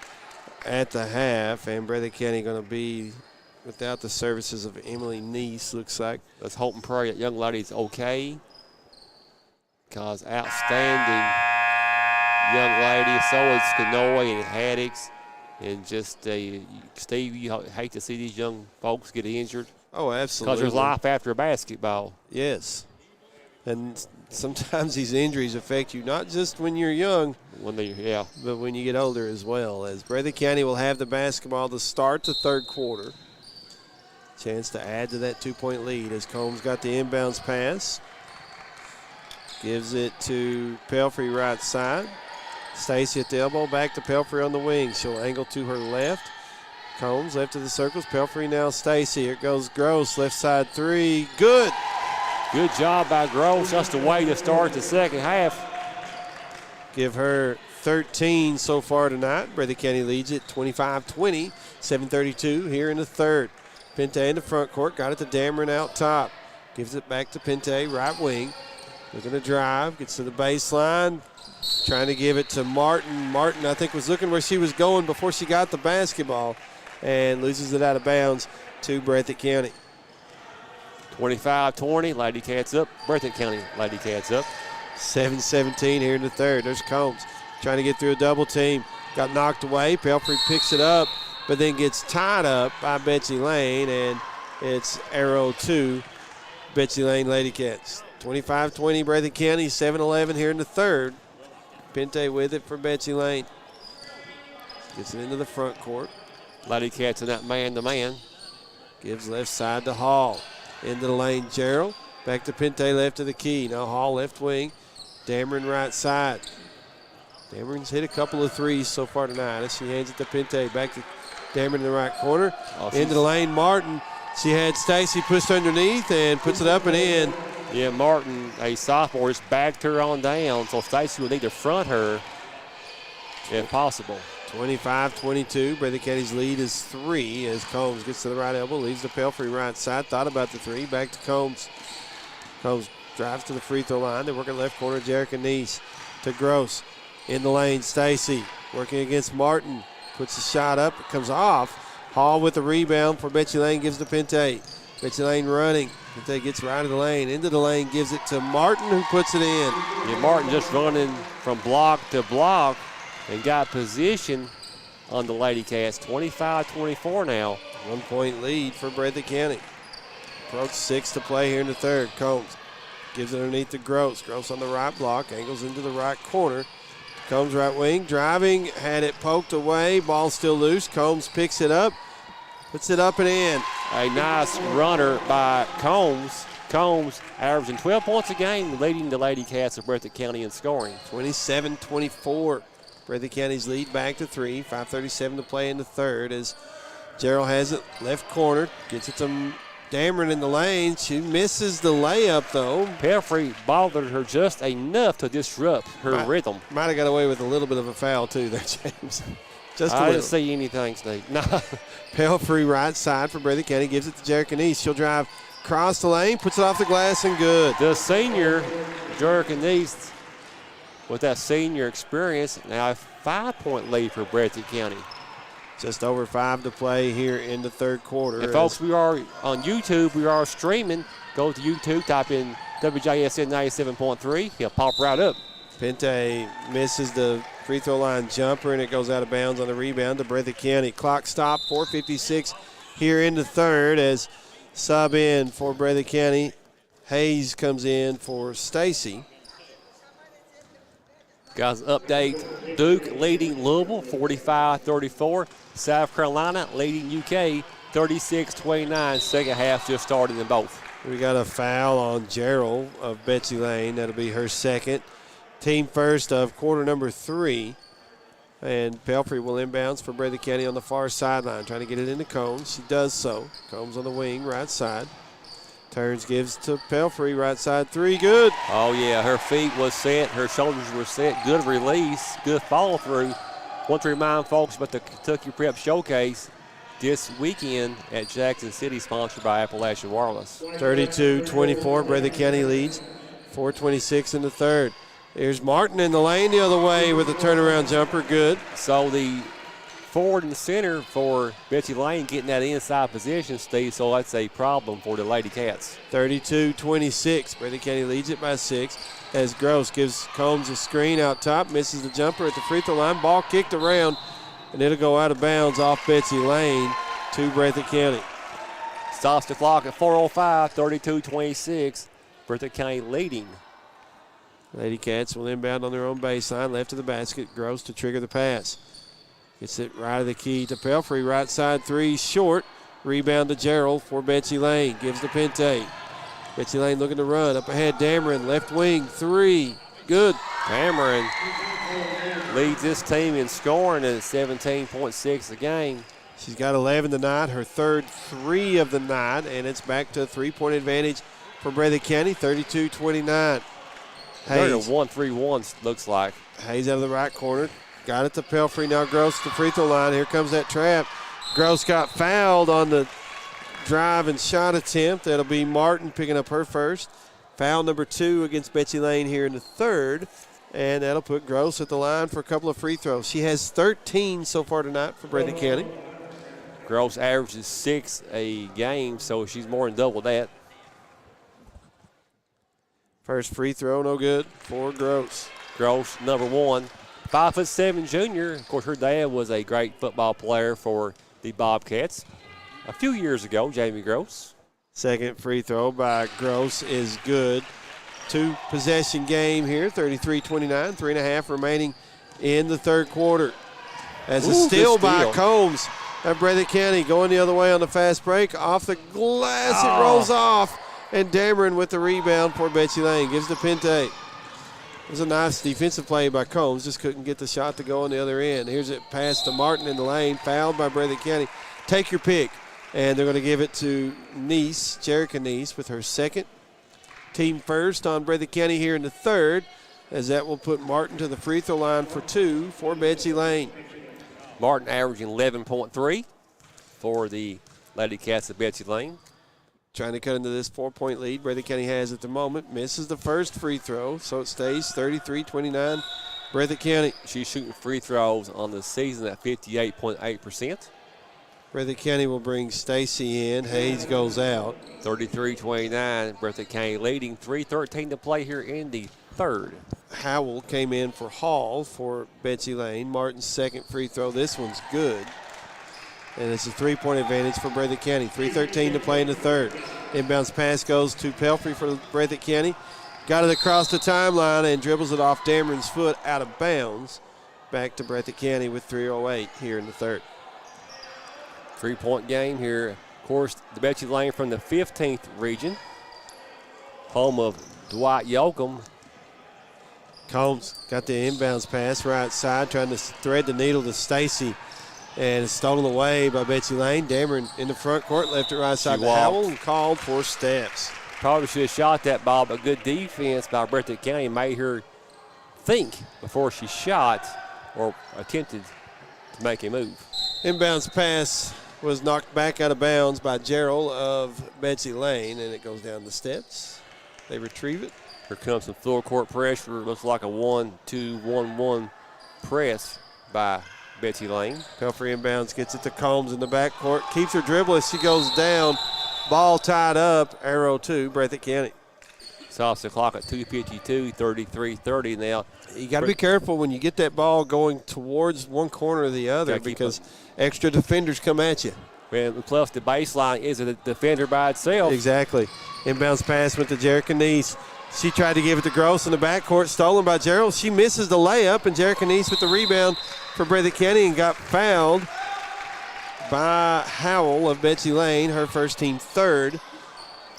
at the half, and Breathitt County going to be without the services of Emily Neese, looks like. Let's hope and pray that young lady's okay, because outstanding young lady. So is Canoy and Haddix. And just, Steve, you hate to see these young folks get injured. Oh, absolutely. Because there's life after basketball. Yes. And sometimes these injuries affect you not just when you're young, but when you get older as well. As Breathitt County will have the basketball to start the third quarter. Chance to add to that 2-point lead as Combs got the inbounds pass. Gives it to Pelfrey right side. Stacy at the elbow, back to Pelfrey on the wing. She'll angle to her left. Combs left of the circles. Pelfrey now Stacy. Here goes Gross, left side 3. Good. Good job by Gross. That's the way to start the second half. Give her 13 so far tonight. Breathitt County leads it 25-20. 7:32 here in the third. Pente in the front court. Got it to Dameron out top. Gives it back to Pente, right wing. Looking to drive. Gets to the baseline. Trying to give it to Martin. Martin, I think, was looking where she was going before she got the basketball and loses it out of bounds to Breathitt County. 25-20, Ladycats up. Breathitt County Ladycats up. 7:17 here in the third. There's Combs trying to get through a double team. Got knocked away. Pelfrey picks it up, but then gets tied up by Betsy Layne, and it's arrow to Betsy Layne Ladycats. 25-20 Breathitt County, 7-11 here in the third. Pente with it for Betsy Layne. Gets it into the front court. Ladycats in that man-to-man. Gives left side to Hall. Into the lane, Gerald. Back to Pente, left of the key. Now Hall left wing. Dameron right side. Dameron's hit a couple of threes so far tonight as she hands it to Pente. Back to Dameron in the right corner. Into the lane, Martin. She had Stacy pushed underneath and puts it up and in. Yeah, Martin, a sophomore, just backed her on down, so Stacy will need to front her if possible. 25-22. Breathitt County's lead is 3 as Combs gets to the right elbow, leaves the Pelfrey right side. Thought about the 3. Back to Combs. Combs drives to the free throw line. They work at left corner. Jerica Neese to Gross. In the lane, Stacy working against Martin. Puts the shot up. It comes off. Hall with the rebound for Betsy Layne. Gives to Pente. Betsy Layne running. Pente gets right of the lane. Into the lane. Gives it to Martin, who puts it in. Yeah, Martin just running from block to block and got position on the Ladycats. 25-24 now. 1-point lead for Breathitt County. Approach 6 to play here in the third. Combs gives it underneath to Gross. Gross on the right block. Angles into the right corner. Combs right wing. Driving. Had it poked away. Ball still loose. Combs picks it up. Puts it up and in. A nice runner by Combs. Combs averaging 12 points a game, leading the Ladycats of Breathitt County in scoring. 27-24. Breathitt County's lead back to 3. 5:37 to play in the third as Gerald has it left corner. Gets it to Dameron in the lane. She misses the layup, though. Pelfrey bothered her just enough to disrupt her rhythm. Might have got away with a little bit of a foul, too, there, James. Just a I little. didn't see anything, Steve. No. Pelfrey right side for Breathitt County. Gives it to Jerica Neese. She'll drive across the lane. Puts it off the glass and good. The senior, Jerica Neese, with that senior experience, now a 5-point lead for Breathitt County. Just over 5 to play here in the third quarter. And folks, we are on YouTube. We are streaming. Go to YouTube, type in WJSN 97.3. He'll pop right up. Pente misses the free throw line jumper, and it goes out of bounds on the rebound to Breathitt County. Clock stop, 4:56 here in the third as sub in for Breathitt County. Hayes comes in for Stacy. Guys, update. Duke leading Louisville 45-34. South Carolina leading UK 36-29. Second half just started in both. We got a foul on Gerald of Betsy Layne. That'll be her second. Team first of quarter number 3. And Pelfrey will inbounds for Breathitt County on the far sideline, trying to get it into Combs. She does so. Combs on the wing, right side. Turns, gives to Pelfrey, right side 3, good. Oh, yeah, her feet was set, her shoulders were set. Good release, good follow through. Want to remind folks about the Kentucky Prep Showcase this weekend at Jackson City, sponsored by Appalachian Wireless. 32-24, Breathitt County leads. 4:26 in the third. Here's Martin in the lane the other way with a turnaround jumper. Good. So the forward and center for Betsy Layne getting that inside position, Steve, so that's a problem for the Ladycats. 32-26. Breathitt County leads it by 6 as Gross gives Combs a screen out top, misses the jumper at the free throw line. Ball kicked around, and it'll go out of bounds off Betsy Layne to Breathitt County. Stops the clock at 4:05, 32-26. Breathitt County leading. Ladycats will inbound on their own baseline, left of the basket. Gross to trigger the pass. Gets it right of the key to Pelfrey. Right side three, short. Rebound to Gerald for Betsy Layne. Gives to Pente. Betsy Layne looking to run. Up ahead, Dameron, left wing, three. Good. Dameron leads this team in scoring at 17.6 a game. She's got 11 tonight, her third 3 of the night, and it's back to a 3-point advantage for Breathitt County, 32-29. They're Hayes. a 1-3-1 looks like. Hayes out of the right corner. Got it to Pelfrey. Now Gross to the free throw line. Here comes that trap. Gross got fouled on the drive and shot attempt. That'll be Martin picking up her first. Foul number 2 against Betsy Layne here in the third. And that'll put Gross at the line for a couple of free throws. She has 13 so far tonight for Breathitt County. Gross averages 6 a game, so she's more than double that. First free throw, no good for Gross. Gross, number 1. 5'7" junior. Of course, her dad was a great football player for the Bobcats a few years ago, Jamie Gross. Second free throw by Gross is good. 2-possession game here, 33-29, 3.5 remaining in the third quarter. As a steal by Combs of Breathitt County going the other way on the fast break. Off the glass, it rolls off. And Dameron with the rebound for Betsy Layne. Gives to Pente. It was a nice defensive play by Combs. Just couldn't get the shot to go on the other end. Here's it pass to Martin in the lane. Fouled by Breathitt County. Take your pick. And they're going to give it to Neese, Jerica Neese, with her second. Team first on Breathitt County here in the third. As that will put Martin to the free throw line for 2 for Betsy Layne. Martin averaging 11.3 for the Ladycats of Betsy Layne. Trying to cut into this 4-point lead Breathitt County has at the moment. Misses the first free throw, so it stays 33-29 Breathitt County. She's shooting free throws on the season at 58.8%. Breathitt County will bring Stacy in. Hayes goes out. 33-29, Breathitt County leading. 3:13 to play here in the third. Howell came in for Hall for Betsy Layne. Martin's second free throw. This one's good. And it's a 3-point advantage for Breathitt County. 3:13 to play in the third. Inbounds pass goes to Pelfrey for Breathitt County. Got it across the timeline and dribbles it off Dameron's foot out of bounds. Back to Breathitt County with 3:08 here in the third. 3-point game here. Of course, the Betsy Layne from the 15th region. Home of Dwight Yoakum. Combs got the inbounds pass right side, trying to thread the needle to Stacy. And it's stolen away by Betsy Layne. Dameron in the front court, left it right side to Howell and called for steps. Probably should have shot that ball, but good defense by Breathitt County made her think before she shot or attempted to make a move. Inbounds pass was knocked back out of bounds by Gerald of Betsy Layne, and it goes down the steps. They retrieve it. Here comes some full court pressure. Looks like a 1-2-1-1 press by Betsy Layne. Pelfrey inbounds, gets it to Combs in the backcourt. Keeps her dribble as she goes down. Ball tied up. Arrow to Breathitt County. Stops the clock at 2:52, 33-30 now. You got to be careful when you get that ball going towards one corner or the other because extra defenders come at you. And plus the baseline is a defender by itself. Exactly. Inbounds pass went to Jerica Neese. She tried to give it to Gross in the backcourt, stolen by Gerald. She misses the layup, and Jerica Neese with the rebound for Breathitt County and got fouled by Howell of Betsy Layne, her first team third.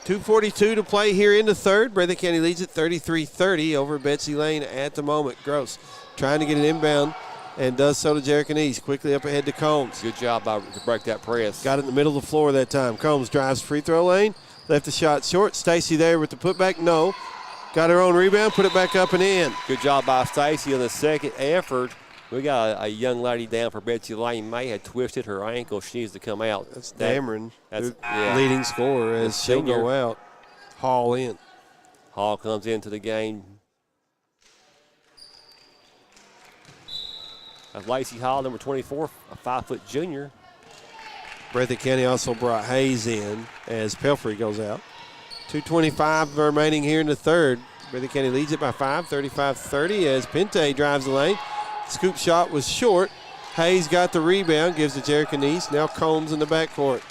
2:42 to play here in the third. Breathitt County leads at 33-30 over Betsy Layne at the moment. Gross trying to get an inbound and does so to Jerica Neese. Quickly up ahead to Combs. Good job to break that press. Got it in the middle of the floor that time. Combs drives free throw lane. Left the shot short. Stacy there with the putback. No. Got her own rebound. Put it back up and in. Good job by Stacy on the second effort. We got a young lady down for Betsy Layne. May had twisted her ankle. She needs to come out. That's Dameron, leading scorer as she'll go out. Hall in. Hall comes into the game. That's Lacey Hall, number 24, a 5-foot junior. Breathitt County also brought Hayes in as Pelfrey goes out. 2:25 remaining here in the third. Breathitt County leads it by 5, 35-30 as Pente drives the lane. Scoop shot was short. Hayes got the rebound, gives it to Jericho-Nice. Now Combs in the backcourt.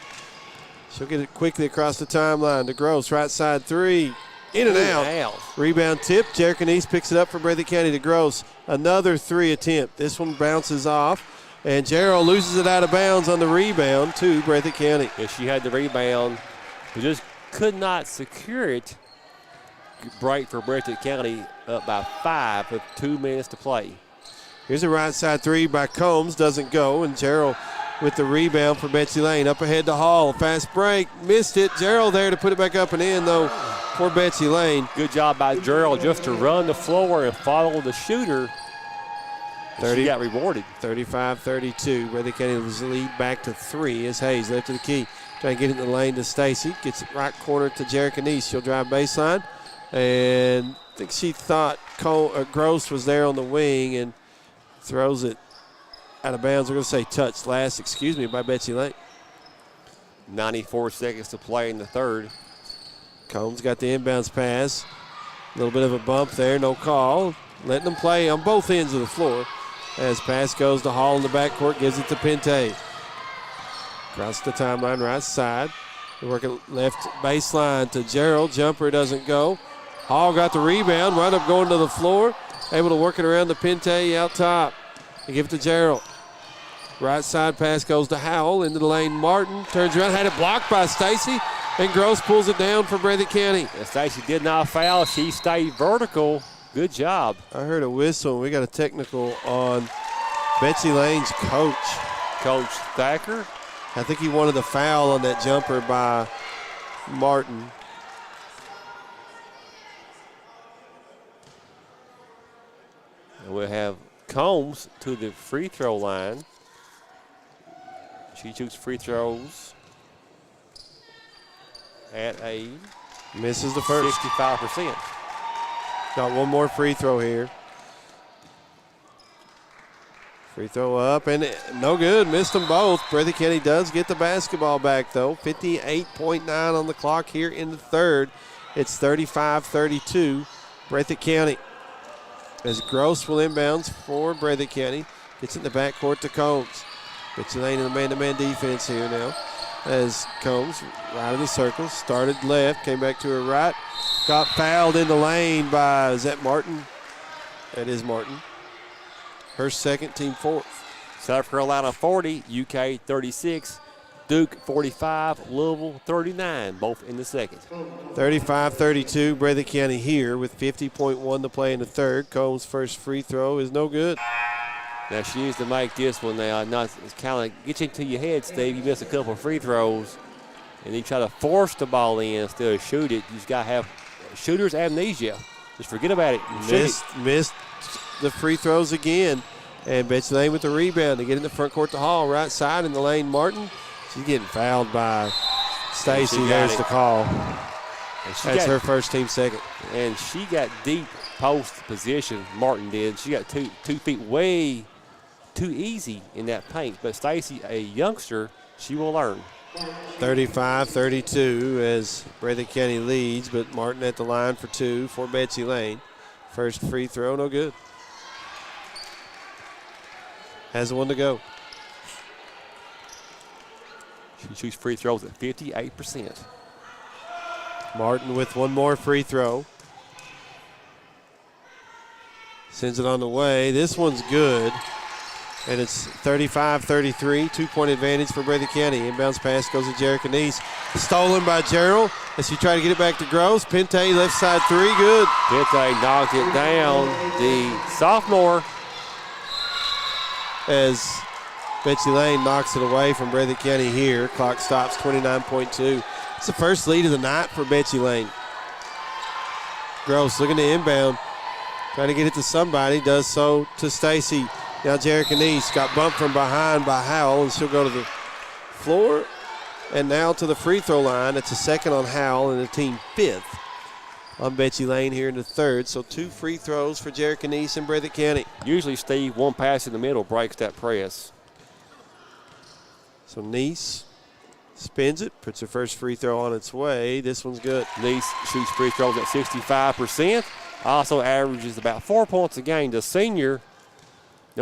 She'll get it quickly across the timeline to Gross. Right side three. In and out. Rebound tip. Jericho-Nice picks it up for Breathitt County to Gross. Another three attempt. This one bounces off. And Gerald loses it out of bounds on the rebound to Breathitt County. Yeah, she had the rebound, but just could not secure it. Break for Breathitt County up by 5 with 2 minutes to play. Here's a right side three by Combs. Doesn't go. And Gerald with the rebound for Betsy Layne. Up ahead to Hall. Fast break. Missed it. Gerald there to put it back up and in, though, for Betsy Layne. Good job by Gerald just to run the floor and follow the shooter. 30, she got rewarded. 35-32. Breathitt County was lead back to 3 as Hayes left to the key. Trying to get it in the lane to Stacy. Gets it right corner to Jericho-Nice. She'll drive baseline. And I think she thought Gross was there on the wing and throws it out of bounds. We're going to say touched last, by Betsy Layne. 94 seconds to play in the third. Combs got the inbounds pass. A little bit of a bump there, no call. Letting them play on both ends of the floor. As pass goes to Hall in the backcourt, gives it to Pente. Across the timeline, right side. They're working left baseline to Gerald. Jumper doesn't go. Hall got the rebound, wound up going to the floor. Able to work it around to Pente out top. They give it to Gerald. Right side pass goes to Howell into the lane. Martin turns around, had it blocked by Stacy, and Gross pulls it down for Breathitt County. Stacy did not foul. She stayed vertical. Good job. I heard a whistle. We got a technical on Betsy Layne's coach. Coach Thacker. I think he wanted a foul on that jumper by Martin. And we'll have Combs to the free throw line. She shoots free throws at a misses the first. 65%. Got one more free throw here. Free throw up and no good. Missed them both. Breathitt County does get the basketball back though. 58.9 on the clock here in the third. It's 35-32. Breathitt County. As Gross will inbounds for Breathitt County. Gets in the backcourt to Combs. Betsy Layne in the man-to-man defense here now. As Combs, right of the circle, started left, came back to her right. Got fouled in the lane by, is that Martin? That is Martin. Her second, team fourth. South Carolina 40, UK 36, Duke 45, Louisville 39, both in the second. 35-32, Breathitt County here with 50.1 to play in the third. Combs' first free throw is no good. Now she needs to make this one now. It's kind of get you into your head, Steve. You miss a couple of free throws, and you try to force the ball in instead of shoot it. You just got to have shooter's amnesia. Just forget about it. Missed the free throws again. And Betsy Layne with the rebound to get in the front court to Hall. Right side in the lane, Martin. She's getting fouled by Stacy. There's the call. That's her first, team second. And she got deep post position, Martin did. She got 2 feet way too easy in that paint. But Stacy, a youngster, she will learn. 35-32 as Breathitt County leads, but Martin at the line for 2 for Betsy Layne. First free throw, no good. Has one to go. She shoots free throws at 58%. Martin with one more free throw. Sends it on the way. This one's good. And it's 35-33, 2-point advantage for Breathitt County. Inbounds pass goes to Jericho-Nice. Stolen by Gerald as she tried to get it back to Gross. Pente left side three, good. Pente knocked it down. The sophomore. As Betsy Layne knocks it away from Breathitt County here. Clock stops, 29.2. It's the first lead of the night for Betsy Layne. Gross looking to inbound. Trying to get it to somebody. Does so to Stacy. Now Jericho-Nice got bumped from behind by Howell, and she'll go to the floor. And now to the free throw line. It's a second on Howell and the team fifth. on Betsy Layne here in the third. So 2 free throws for Jerica Neese and Breathitt County. Usually, Steve, one pass in the middle breaks that press. So Neese spins it, puts her first free throw on its way. This one's good. Neese shoots free throws at 65%. Also averages about 4 points a game. The senior,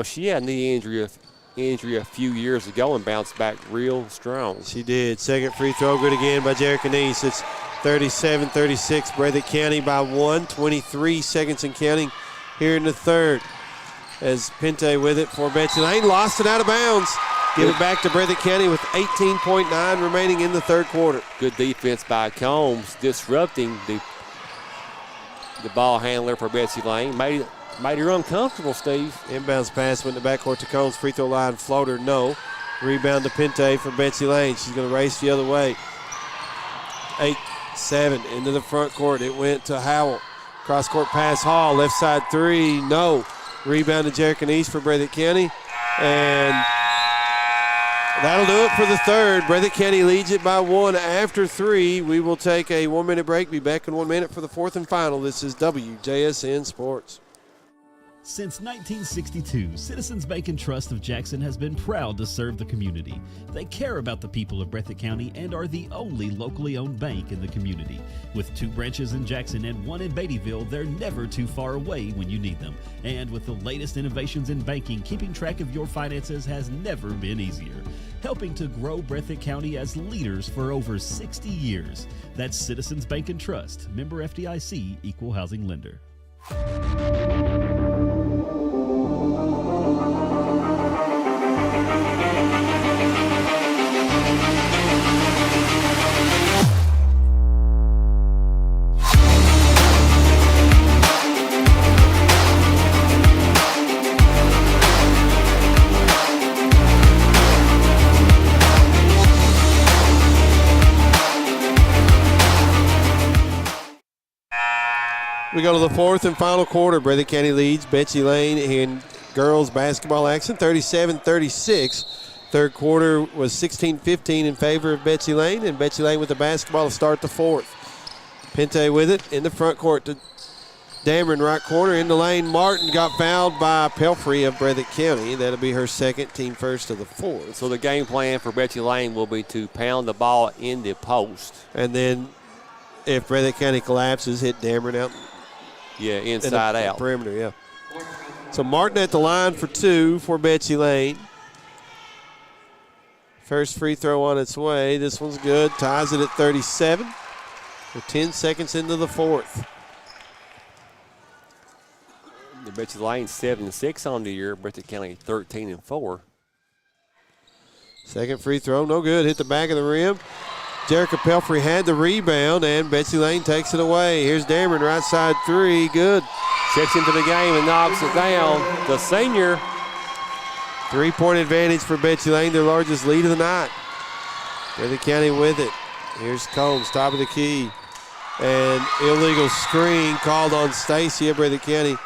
she had a knee injury a few years ago and bounced back real strong. She did. Second free throw good again by Jerica Neese. It's 37-36. Breathitt County by 1. 23 seconds and counting here in the third. As Pente with it for Betsy Layne. Lost it out of bounds. Give it back to Breathitt County with 18.9 remaining in the third quarter. Good defense by Combs, disrupting the ball handler for Betsy Layne. Made her uncomfortable, Steve. Inbounds pass went to backcourt to Combs. Free throw line floater, no. Rebound to Pente for Betsy Layne. She's going to race the other way. 8-7 into the front court. It went to Howell. Cross-court pass, Hall. Left side three, no. Rebound to Jerica Neese for Breathitt County. And that'll do it for the third. Breathitt County leads it by 1 after 3. We will take a 1-minute break. Be back in 1 minute for the fourth and final. This is WJSN Sports. Since 1962, Citizens Bank and Trust of Jackson has been proud to serve the community. They care about the people of Breathitt County and are the only locally owned bank in the community. With 2 branches in Jackson and 1 in Beattyville, they're never too far away when you need them. And with the latest innovations in banking, keeping track of your finances has never been easier. Helping to grow Breathitt County as leaders for over 60 years. That's Citizens Bank and Trust, member FDIC, equal housing lender. We go to the fourth and final quarter. Breathitt County leads Betsy Layne in girls basketball action, 37-36. Third quarter was 16-15 in favor of Betsy Layne, and Betsy Layne with the basketball to start the fourth. Pente with it in the front court to Dameron, right corner in the lane. Martin got fouled by Pelfrey of Breathitt County. That'll be her second, team first of the fourth. So the game plan for Betsy Layne will be to pound the ball in the post. And then if Breathitt County collapses, hit Dameron out. Yeah, inside out. Perimeter, yeah. So Martin at the line for 2 for Betsy Layne. First free throw on its way. This one's good. Ties it at 37. We're 10 seconds into the fourth. The Betsy Layne 7-6 on the year. Breathitt County 13-4. Second free throw, no good. Hit the back of the rim. Jerica Pelfrey had the rebound, and Betsy Layne takes it away. Here's Dameron, right side 3, good. Checks into the game and knocks it down. The senior. 3-point advantage for Betsy Layne, their largest lead of the night. Breathitt County with it. Here's Combs, top of the key. And illegal screen called on Stacy of Breathitt County.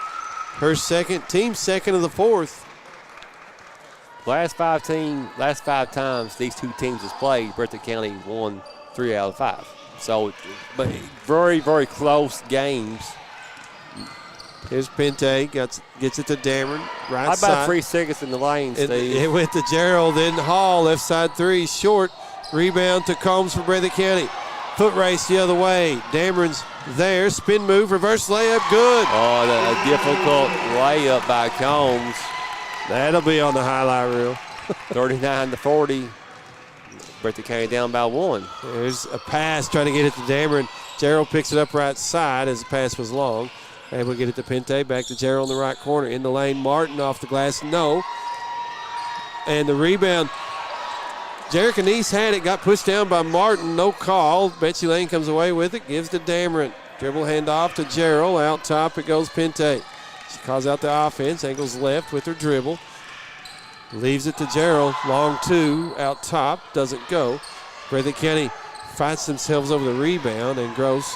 Her team second of the fourth. Last five times these two teams has played, Breathitt County won 3 out of 5. So, but very, very close games. Here's Pente, gets it to Dameron, right How side. about 3 seconds in the lane, Steve? It went to Gerald, then Hall, left side 3, short. Rebound to Combs for Breathitt County. Foot race the other way. Dameron's there, spin move, reverse layup, good. Oh, a difficult layup by Combs. That'll be on the highlight reel. 39-40. Breathitt County down by 1. There's a pass trying to get it to Dameron. Gerald picks it up right side as the pass was long. Able to get it to Pente. Back to Gerald in the right corner. In the lane, Martin off the glass. No. And the rebound. Jerica Neese had it. Got pushed down by Martin. No call. Betsy Layne comes away with it. Gives to Dameron. Dribble handoff to Gerald. Out top it goes Pente. She calls out the offense. Angles left with her dribble. Leaves it to Gerald. Long 2 out top. Doesn't go. Breathitt County fights themselves over the rebound, and Gross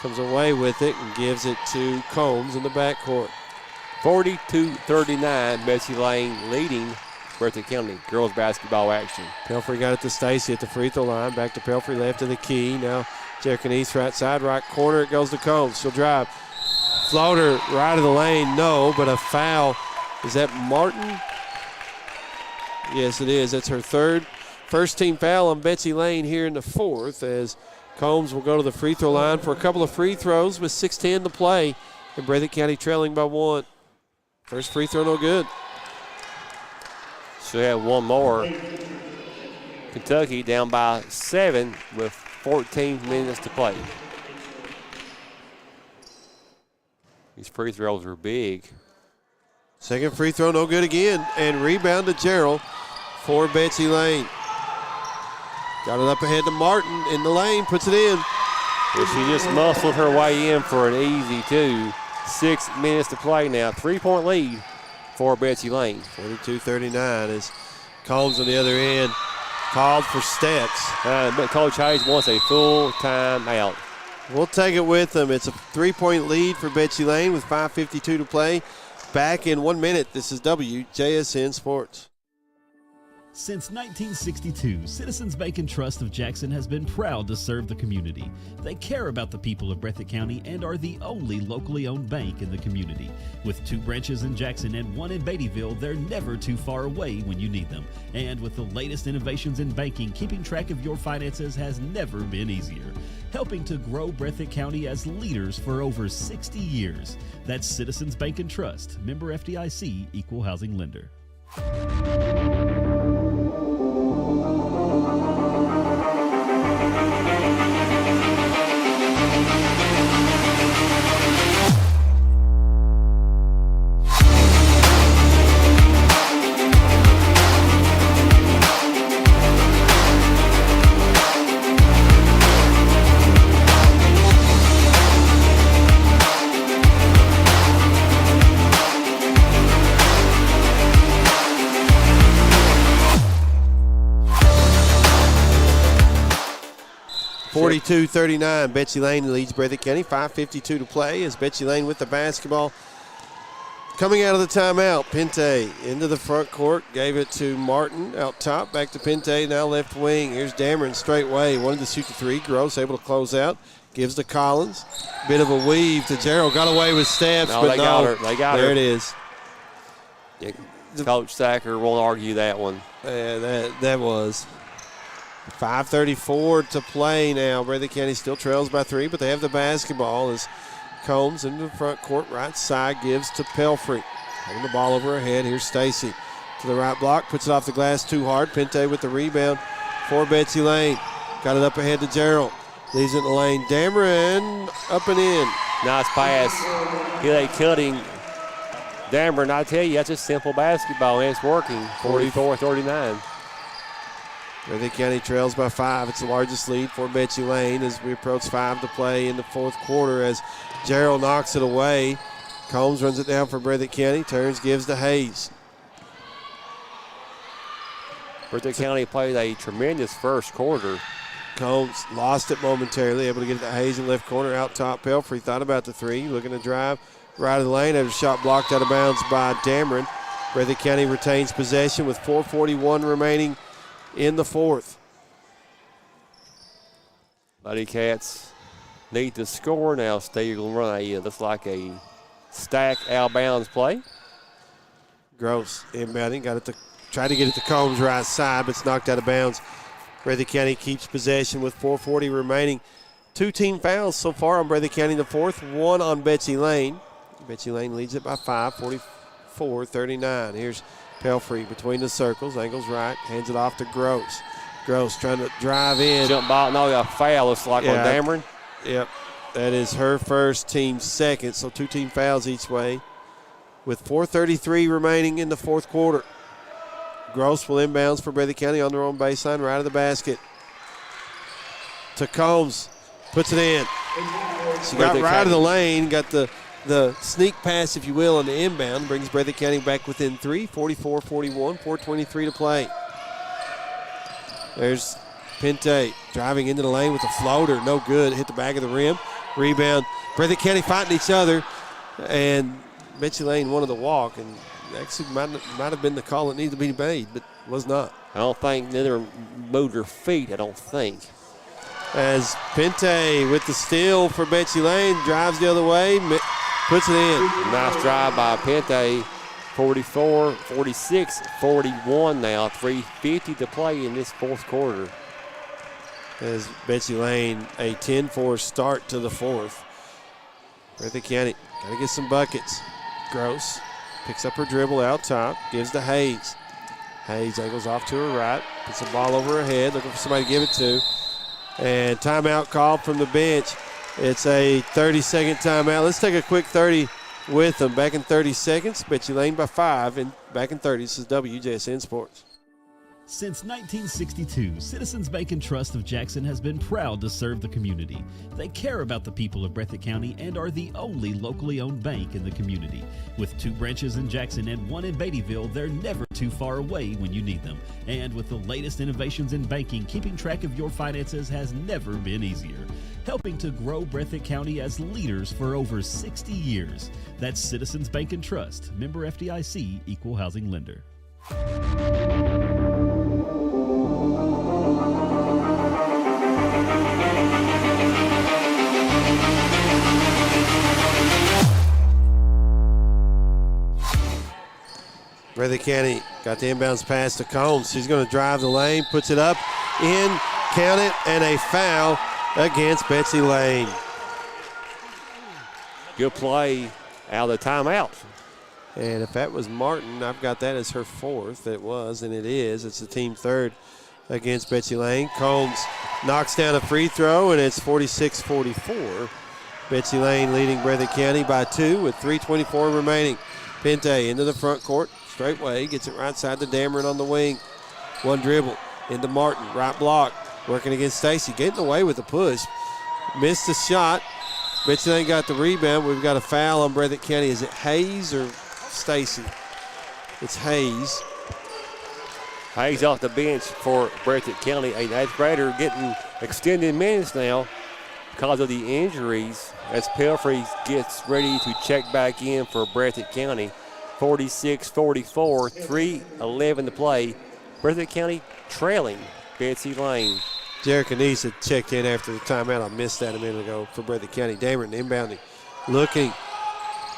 comes away with it and gives it to Combs in the backcourt. 42-39. Betsy Layne leading Breathitt County girls basketball action. Pelfrey got it to Stacy at the free throw line. Back to Pelfrey, left of the key. Now checking east, right side, right corner. It goes to Combs. She'll drive. Floater right of the lane. No, but a foul. Is that Martin? Yes, it is. That's her first team foul on Betsy Layne here in the fourth, as Combs will go to the free throw line for a couple of free throws with 6:10 to play. And Breathitt County trailing by 1. First free throw, no good. She'll have one more. Kentucky down by 7 with 14 minutes to play. These free throws are big. Second free throw, no good again. And rebound to Gerald for Betsy Layne. Got it up ahead to Martin in the lane, puts it in. Well, she just muscled her way in for an easy 2. 6 minutes to play now. 3-point lead for Betsy Layne. 42-39 as Combs on the other end called for steps. But Coach Hayes wants a full time out. We'll take it with them. It's a 3-point lead for Betsy Layne with 5:52 to play. Back in 1 minute. This is WJSN Sports. Since 1962, Citizens Bank and Trust of Jackson has been proud to serve the community. They care about the people of Breathitt County and are the only locally owned bank in the community. With 2 branches in Jackson and 1 in Beattyville, they're never too far away when you need them. And with the latest innovations in banking, keeping track of your finances has never been easier. Helping to grow Breathitt County as leaders for over 60 years. That's Citizens Bank and Trust, member FDIC, equal housing lender. 42-39, Betsy Layne leads Breathitt County. 5:52 to play as Betsy Layne with the basketball. Coming out of the timeout, Pente into the front court, gave it to Martin out top, back to Pente, now left wing. Here's Dameron straight way, wanted to shoot the 3. Gross able to close out, gives to Collins. Bit of a weave to Gerald, got away with steps, No, but they got her. They got her. There it is. Yeah, Coach Sacker won't argue that one. Yeah, that was. 5:34 to play now. Breathitt County still trails by 3, but they have the basketball as Combs into the front court, right side, gives to Pelfrey. Having the ball over her head. Here's Stacy to the right block, puts it off the glass too hard. Pente with the rebound for Betsy Layne. Got it up ahead to Gerald. Leaves it in the lane. Dameron up and in. Nice pass. He cutting. Dameron, I tell you, that's just simple basketball, and it's working. 44-39. Breathitt County trails by 5. It's the largest lead for Betsy Layne as we approach 5 to play in the fourth quarter as Gerald knocks it away. Combs runs it down for Breathitt County. Turns, gives to Hayes. Breathitt County played a tremendous first quarter. Combs lost it momentarily, able to get it to Hayes in left corner. Out top, Pelfrey thought about the 3, looking to drive right of the lane. Had a shot blocked out of bounds by Dameron. Breathitt County retains possession with 4:41 remaining in the fourth. Ladycats need to score now. Steve will run looks like a stack out of bounds play. Gross inbounding, got it to try to get it to Combs right side, but it's knocked out of bounds. Breathitt County keeps possession with 4:40 remaining. 2 team fouls so far on Breathitt County in the fourth, 1 on Betsy Layne. Betsy Layne leads it by 5, 44-39. Here's Pelfrey between the circles, angles right, hands it off to Gross. Gross trying to drive in. Jump ball, no, a foul looks like on Dameron. Yep, that is her first, team second, so 2 team fouls each way. With 4:33 remaining in the fourth quarter. Gross will inbounds for Breathitt County on their own baseline, right of the basket. To Combs, puts it in. She got right of the lane, got the sneak pass, if you will, on the inbound, brings Breathitt County back within 3, 44-41, 4:23 to play. There's Pente driving into the lane with a floater, no good, hit the back of the rim. Rebound, Breathitt County fighting each other, and Betsy Layne wanted to walk, and actually might have been the call that needed to be made, but was not. I don't think neither moved her feet, I don't think. As Pente with the steal for Betsy Layne, drives the other way, puts it in. Nice drive by Pente. 44, 46, 41 now. 3:50 to play in this fourth quarter. As Betsy Layne, a 10-4 start to the fourth. Breathitt County got to get some buckets. Gross picks up her dribble out top, gives to Hayes. Hayes angles off to her right, puts the ball over her head, looking for somebody to give it to. And timeout called from the bench. It's a 30-second timeout. Let's take a quick 30 with them. Back in 30 seconds. Betsy Layne by 5, and back in 30. This is WJSN Sports. Since 1962, Citizens Bank and Trust of Jackson has been proud to serve the community. They care about the people of Breathitt County and are the only locally owned bank in the community. With 2 branches in Jackson and 1 in Beattyville, they're never too far away when you need them. And with the latest innovations in banking, keeping track of your finances has never been easier. Helping to grow Breathitt County as leaders for over 60 years. That's Citizens Bank and Trust, member FDIC, equal housing lender. Breathitt County got the inbounds pass to Combs. She's going to drive the lane, puts it up, in, count it, and a foul against Betsy Layne. Good play out of the timeout. And if that was Martin, I've got that as her 4th. It was, and it is. It's the team 3rd against Betsy Layne. Combs knocks down a free throw, and it's 46-44. Betsy Layne leading Breathitt County by 2 with 3:24 remaining. Pente into the front court, straight way, gets it right side to Dameron on the wing. One dribble into Martin, right block, working against Stacy, getting away with the push. Missed the shot. Betsy Layne got the rebound. We've got a foul on Breathitt County. Is it Hayes or Stacy? It's Hayes. Hayes off the bench for Breathitt County, an 8th grader getting extended minutes now because of the injuries as Pelfrey gets ready to check back in for Breathitt County. 46-44, 3:11 to play. Breathitt County trailing Betsy Layne. Jarek Anise had checked in after the timeout. I missed that a minute ago for Breathitt County. Dameron inbounding, looking,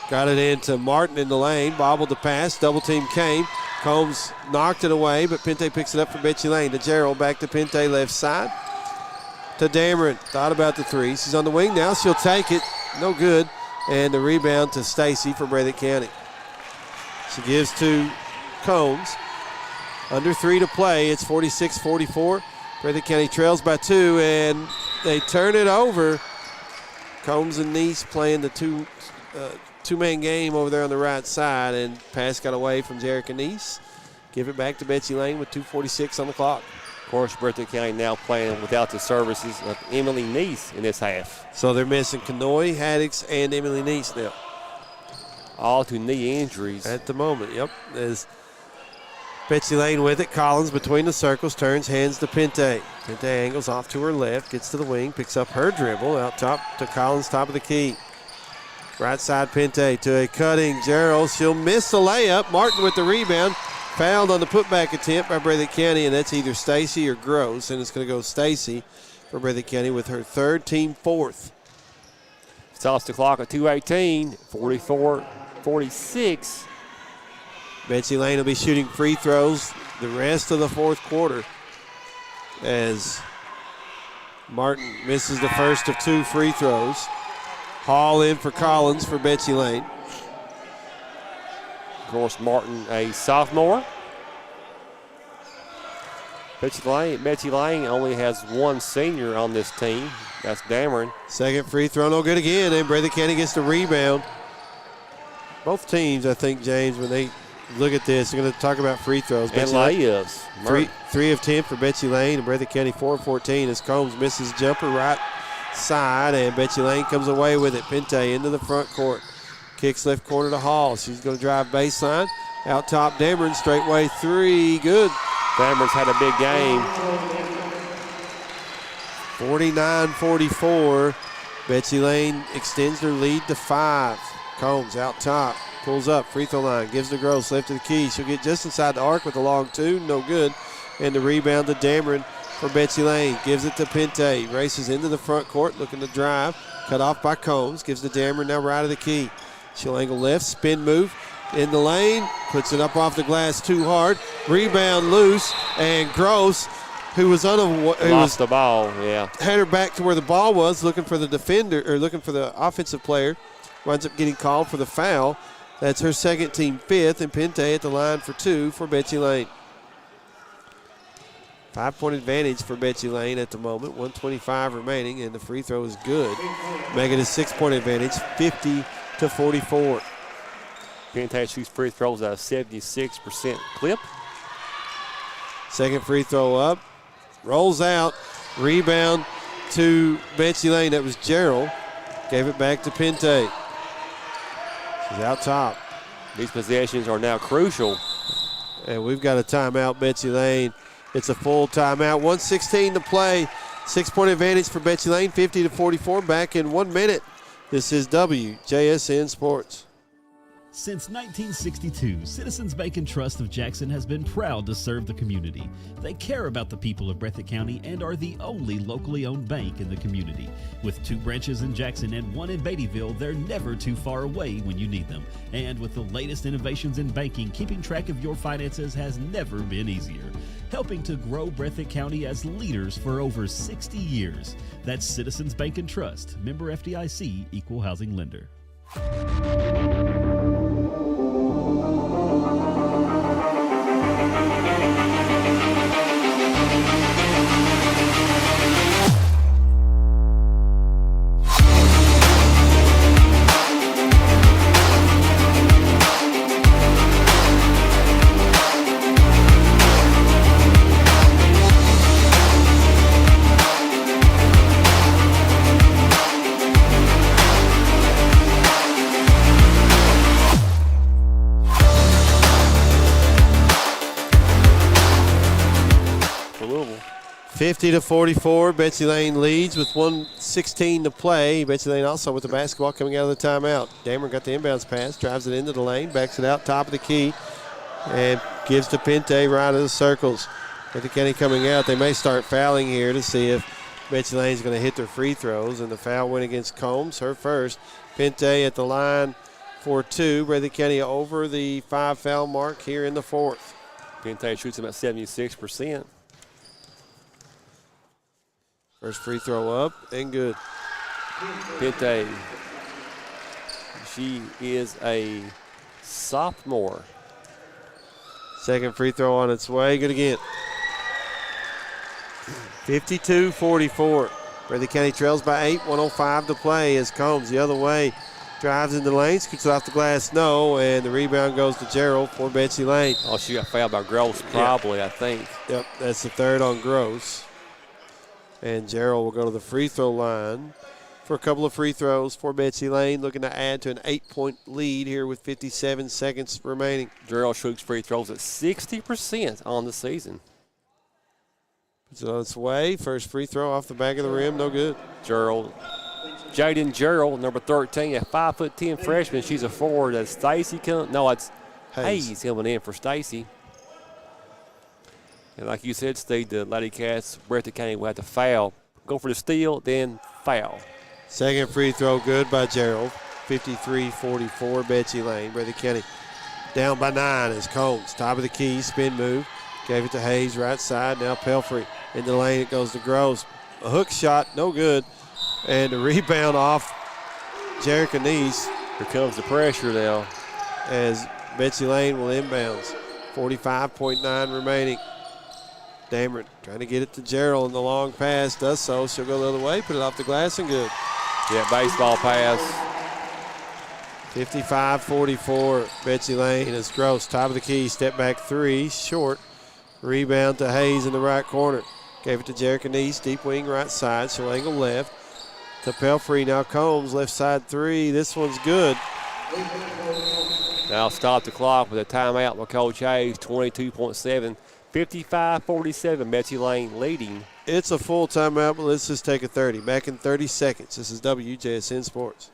got it into Martin in the lane, bobbled the pass, double team came. Combs knocked it away, but Pente picks it up for Betsy Layne. To Gerald, back to Pente, left side. To Dameron, thought about the 3. She's on the wing now. She'll take it. No good. And the rebound to Stacy for Breathitt County. She gives to Combs. Under 3 to play. It's 46-44. Breathitt County trails by 2, and they turn it over. Combs and Neese playing the two-man game over there on the right side, and pass got away from Jarek Anise. Give it back to Betsy Layne with 2:46 on the clock. Of course, Breathitt County now playing without the services of Emily Neese in this half. So they're missing Kanoy, Haddix, and Emily Neese now. All to knee injuries. At the moment, yep. There's Betsy Layne with it. Collins between the circles, turns, hands to Pente. Pente angles off to her left, gets to the wing, picks up her dribble, out top to Collins, top of the key. Right side Pente to a cutting Gerald. She'll miss the layup. Martin with the rebound. Fouled on the putback attempt by Breathitt County, and that's either Stacy or Gross, and it's going to go Stacy for Breathitt County with her 3rd, team 4th. Stops the clock at 2:18, 44-46. Betsy Layne will be shooting free throws the rest of the 4th quarter as Martin misses the first of 2 free throws. Hall in for Collins for Betsy Layne. Of course, Martin, a sophomore. Betsy Layne only has 1 senior on this team. That's Dameron. Second free throw, no good again, and Breathitt County gets the rebound. Both teams, I think, James, when they look at this, they're going to talk about free throws. And layups. 3 of 10 for Betsy Layne, and Breathitt County 4 of 14 as Combs misses jumper right side, and Betsy Layne comes away with it. Pente into the front court. Kicks left corner to Hall. She's going to drive baseline. Out top, Dameron, straightaway 3. Good. Dameron's had a big game. 49-44. Betsy Layne extends her lead to 5. Combs out top. pulls up, free throw line, gives to Gross, left to the key. She'll get just inside the arc with a long two, no good. And the rebound to Dameron for Betsy Layne. Gives it to Pinte, races into the front court, looking to drive. Cut off by Combs, gives to Dameron, now right of the key. She'll angle left, spin move in the lane, puts it up off the glass too hard. Rebound loose, and Gross, who was lost the ball, yeah. Had her back to where the ball was, looking for the defender, or looking for the offensive player. Winds up getting called for the foul. That's her second, team fifth, and Pinte at the line for two for Betsy Layne. 5-point advantage for Betsy Layne at the moment, 1:25 remaining, and the free throw is good. Making a 6-point advantage, 50-44. Pinte shoots free throws at a 76% clip. Second free throw up, rolls out, rebound to Betsy Layne. That was Gerald. Gave it back to Pinte. She's out top. These possessions are now crucial. And we've got a timeout, Betsy Layne. It's a full timeout. 1:16 to play. 6-point advantage for Betsy Layne, 50-44. Back in 1 minute. This is WJSN Sports. Since 1962, Citizens Bank and Trust of Jackson has been proud to serve the community. They care about the people of Breathitt County and are the only locally owned bank in the community. With 2 branches in Jackson and 1 in Beattyville, they're never too far away when you need them. And with the latest innovations in banking, keeping track of your finances has never been easier. Helping to grow Breathitt County as leaders for over 60 years. That's Citizens Bank and Trust, member FDIC, equal housing lender. Louisville. 50-44. Betsy Layne leads with 1:16 to play. Betsy Layne also with the basketball coming out of the timeout. Dameron got the inbounds pass, drives it into the lane, backs it out top of the key, and gives to Pinte right of the circles. Breathitt County coming out. They may start fouling here to see if Betsy Layne's going to hit their free throws, and the foul went against Combs, her first. Pinte at the line for 2. Breathitt County over the 5 foul mark here in the fourth. Pinte shoots about 76%. First free throw up and good. Pinte, she is a sophomore. Second free throw on its way, good again. 52-44. Breathitt County trails by 8, 1:05 to play as Combs the other way. Drives into the lane, scoots it off the glass, no, and the rebound goes to Gerald for Betsy Layne. Oh, she got fouled by Gross probably, yeah. I think. Yep, that's the third on Gross. And Gerald will go to the free throw line for a couple of free throws for Betsy Layne, looking to add to an 8-point lead here with 57 seconds remaining. Gerald shoots free throws at 60% on the season. Puts it on its way. First free throw off the back of the rim, no good. Gerald. Jaden Gerald, number 13, a 5'10" freshman. She's a forward. That's Stacy coming. No, it's Hayes coming in for Stacy. And like you said, Steve, the Ladycats, Breathitt County will have to foul. Go for the steal, then foul. Second free throw good by Gerald. 53-44, Betsy Layne. Breathitt County down by 9 as Combs, top of the key, spin move. Gave it to Hayes, right side. Now Pelfrey in the lane. It goes to Gross. A hook shot, no good. And the rebound off Jerica Neese. Here comes the pressure now. As Betsy Layne will inbounds. 45.9 remaining. Dameron trying to get it to Gerald in the long pass. Does so. She'll go the other way, put it off the glass, and good. Yeah, baseball pass. 55-44. Betsy Layne is Gross. Top of the key. Step back 3. Short. Rebound to Hayes in the right corner. Gave it to Jerica Neese. Deep wing right side. She'll angle left. To Pelfrey. Now Combs. Left side 3. This one's good. Now stop the clock with a timeout by Coach Hayes. 22.7. 55-47, Betsy Layne leading. It's a full timeout, but let's just take a 30. Back in 30 seconds. This is WJSN Sports.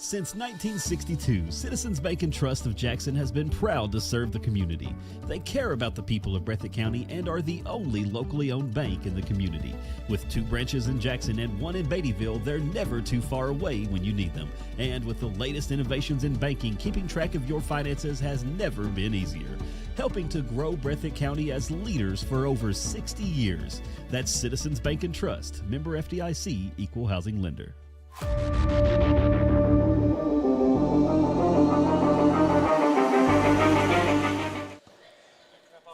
Since 1962, Citizens Bank and Trust of Jackson has been proud to serve the community. They care about the people of Breathitt County and are the only locally owned bank in the community. With 2 branches in Jackson and 1 in Beattyville, they're never too far away when you need them. And with the latest innovations in banking, keeping track of your finances has never been easier. Helping to grow Breathitt County as leaders for over 60 years. That's Citizens Bank and Trust, member FDIC, equal housing lender.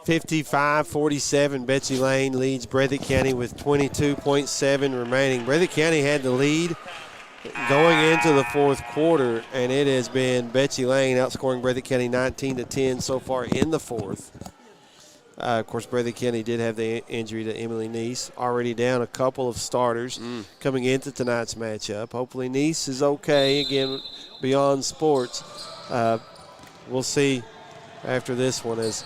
55-47, Betsy Layne leads Breathitt County with 22.7 remaining. Breathitt County had the lead going into the fourth quarter, and it has been Betsy Layne outscoring Breathitt County 19-10 so far in the fourth. Of course, Breathitt County did have the injury to Emily Neese, already down a couple of starters coming into tonight's matchup. Hopefully Neese is okay, again, beyond sports. We'll see after this one as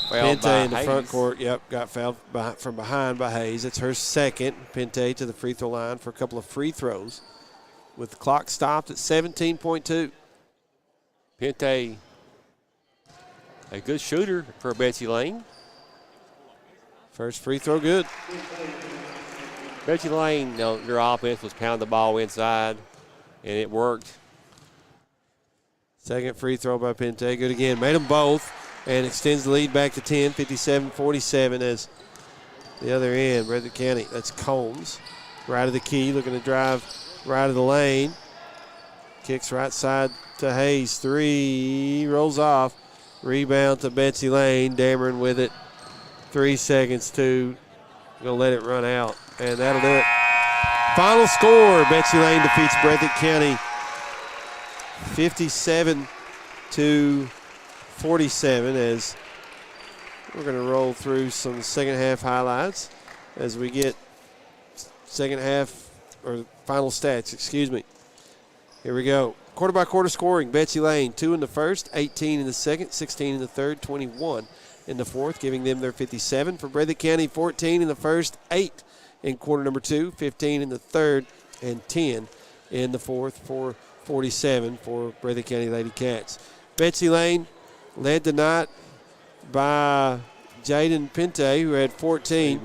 Pente in the front court, got fouled from behind by Hayes. It's her second. Pente to the free throw line for a couple of free throws with the clock stopped at 17.2. Pente, a good shooter for Betsy Layne. First free throw good. Betsy Layne, their offense was pound the ball inside, and it worked. Second free throw by Pente, good again. Made them both. And extends the lead back to 10, 57-47 as the other end, Breathitt County. That's Combs. Right of the key, looking to drive right of the lane. Kicks right side to Hayes. 3, rolls off. Rebound to Betsy Layne. Dameron with it. 3 seconds to, going to let it run out. And that'll do it. Final score, Betsy Layne defeats Breathitt County 57-47 as we're going to roll through some second half highlights as we get second half or final stats, excuse me. Here we go. Quarter by quarter scoring. Betsy Layne, 2 in the first, 18 in the second, 16 in the third, 21 in the fourth, giving them their 57. For Breathitt County, 14 in the first, 8 in quarter number 2, 15 in the third, and 10 in the fourth for 47 for Breathitt County Ladycats. Betsy Layne led tonight by Jaden Pente, who had 14.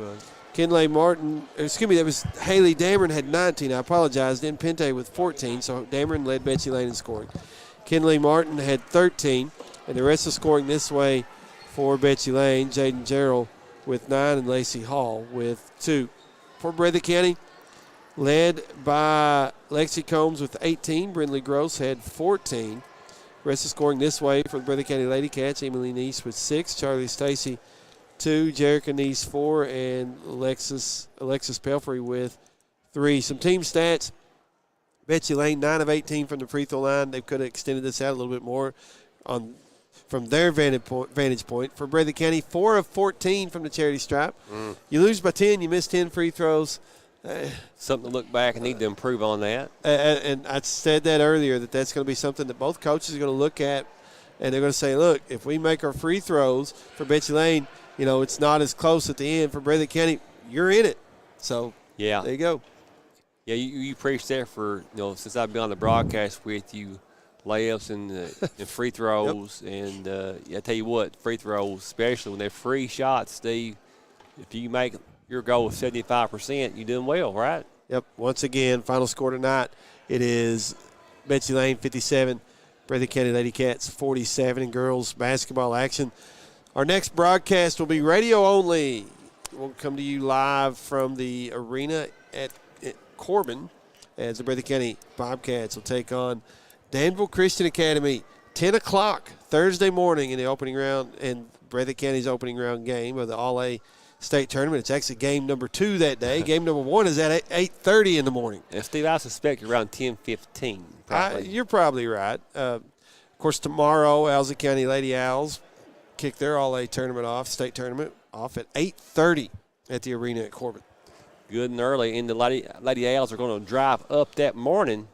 Kinley Martin, excuse me, that was Haley Dameron had 19. I apologize. Then Pente with 14, so Dameron led Betsy Layne in scoring. Kinley Martin had 13, and the rest of scoring this way for Betsy Layne. Jaden Gerald with 9 and Lacey Hall with 2. For Breathitt County, led by Lexi Combs with 18. Brindley Gross had 14. Rest of scoring this way for the Breathitt County Ladycats. Emily Neese with 6. Charlie Stacy 2. Jerica Neese 4. And Alexis Pelfrey with 3. Some team stats. Betsy Layne 9 of 18 from the free throw line. They could have extended this out a little bit more from their vantage point. For Breathitt County, 4 of 14 from the charity stripe. You lose by 10. You miss 10 free throws. Something to look back and need to improve on that. And I said that earlier, that's going to be something that both coaches are going to look at, and they're going to say, look, if we make our free throws for Betsy Layne, it's not as close at the end. For Breathitt County, you're in it. So, there you go. Yeah, you preach that for, since I've been on the broadcast with you, layups and free throws. And I tell you what, free throws, especially when they're free shots, Steve, if you make – your goal is 75%, you're doing well, right? Yep. Once again, final score tonight, it is Betsy Layne 57, Breathitt County Ladycats 47 in girls basketball action. Our next broadcast will be radio only. We'll come to you live from the arena at Corbin as the Breathitt County Bobcats will take on Danville Christian Academy, 10 o'clock Thursday morning in the opening round and Breathitt County's opening round game of the All-A State Tournament. It's actually game number 2 that day. Game number 1 is at 8:30 in the morning. And Steve, I suspect around 10:15. You're probably right. Of course, tomorrow, Alza County Lady Owls kick their All-A tournament state tournament off at 8:30 at the arena at Corbin. Good and early. And the Lady Owls are going to drive up that morning.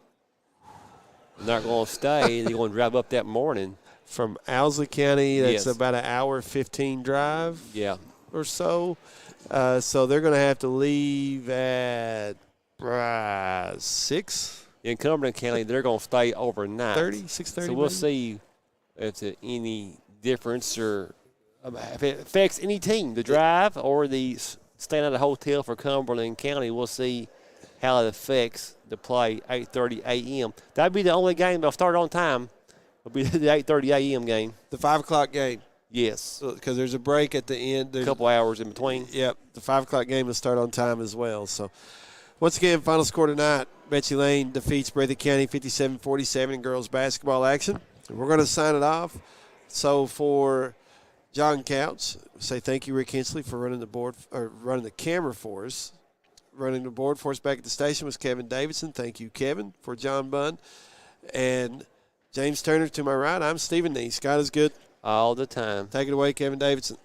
They're not going to stay. They're going to drive up that morning. From Alza County, that's about an hour 15 drive. Yeah. Or so. So they're going to have to leave at 6. In Cumberland County, they're going to stay overnight. 6:30. So we'll see if there's any difference or if it affects any team, the drive or the staying at a hotel for Cumberland County. We'll see how it affects the play 8:30 a.m. That'd be the only game that'll start on time. It'll be the 8:30 a.m. game. The 5 o'clock game. Yes. Because there's a break at the end. There's a couple hours in between. Yep. The 5 o'clock game will start on time as well. So, once again, final score tonight, Betsy Layne defeats Breathitt County 57-47 in girls basketball action. And we're going to sign it off. So, for John Couch, say thank you, Rick Hensley, for running running the camera for us. Running the board for us back at the station was Kevin Davidson. Thank you, Kevin. For John Bunn and James Turner to my right, I'm Stephen Neese. God is good all the time. Take it away, Kevin Davidson.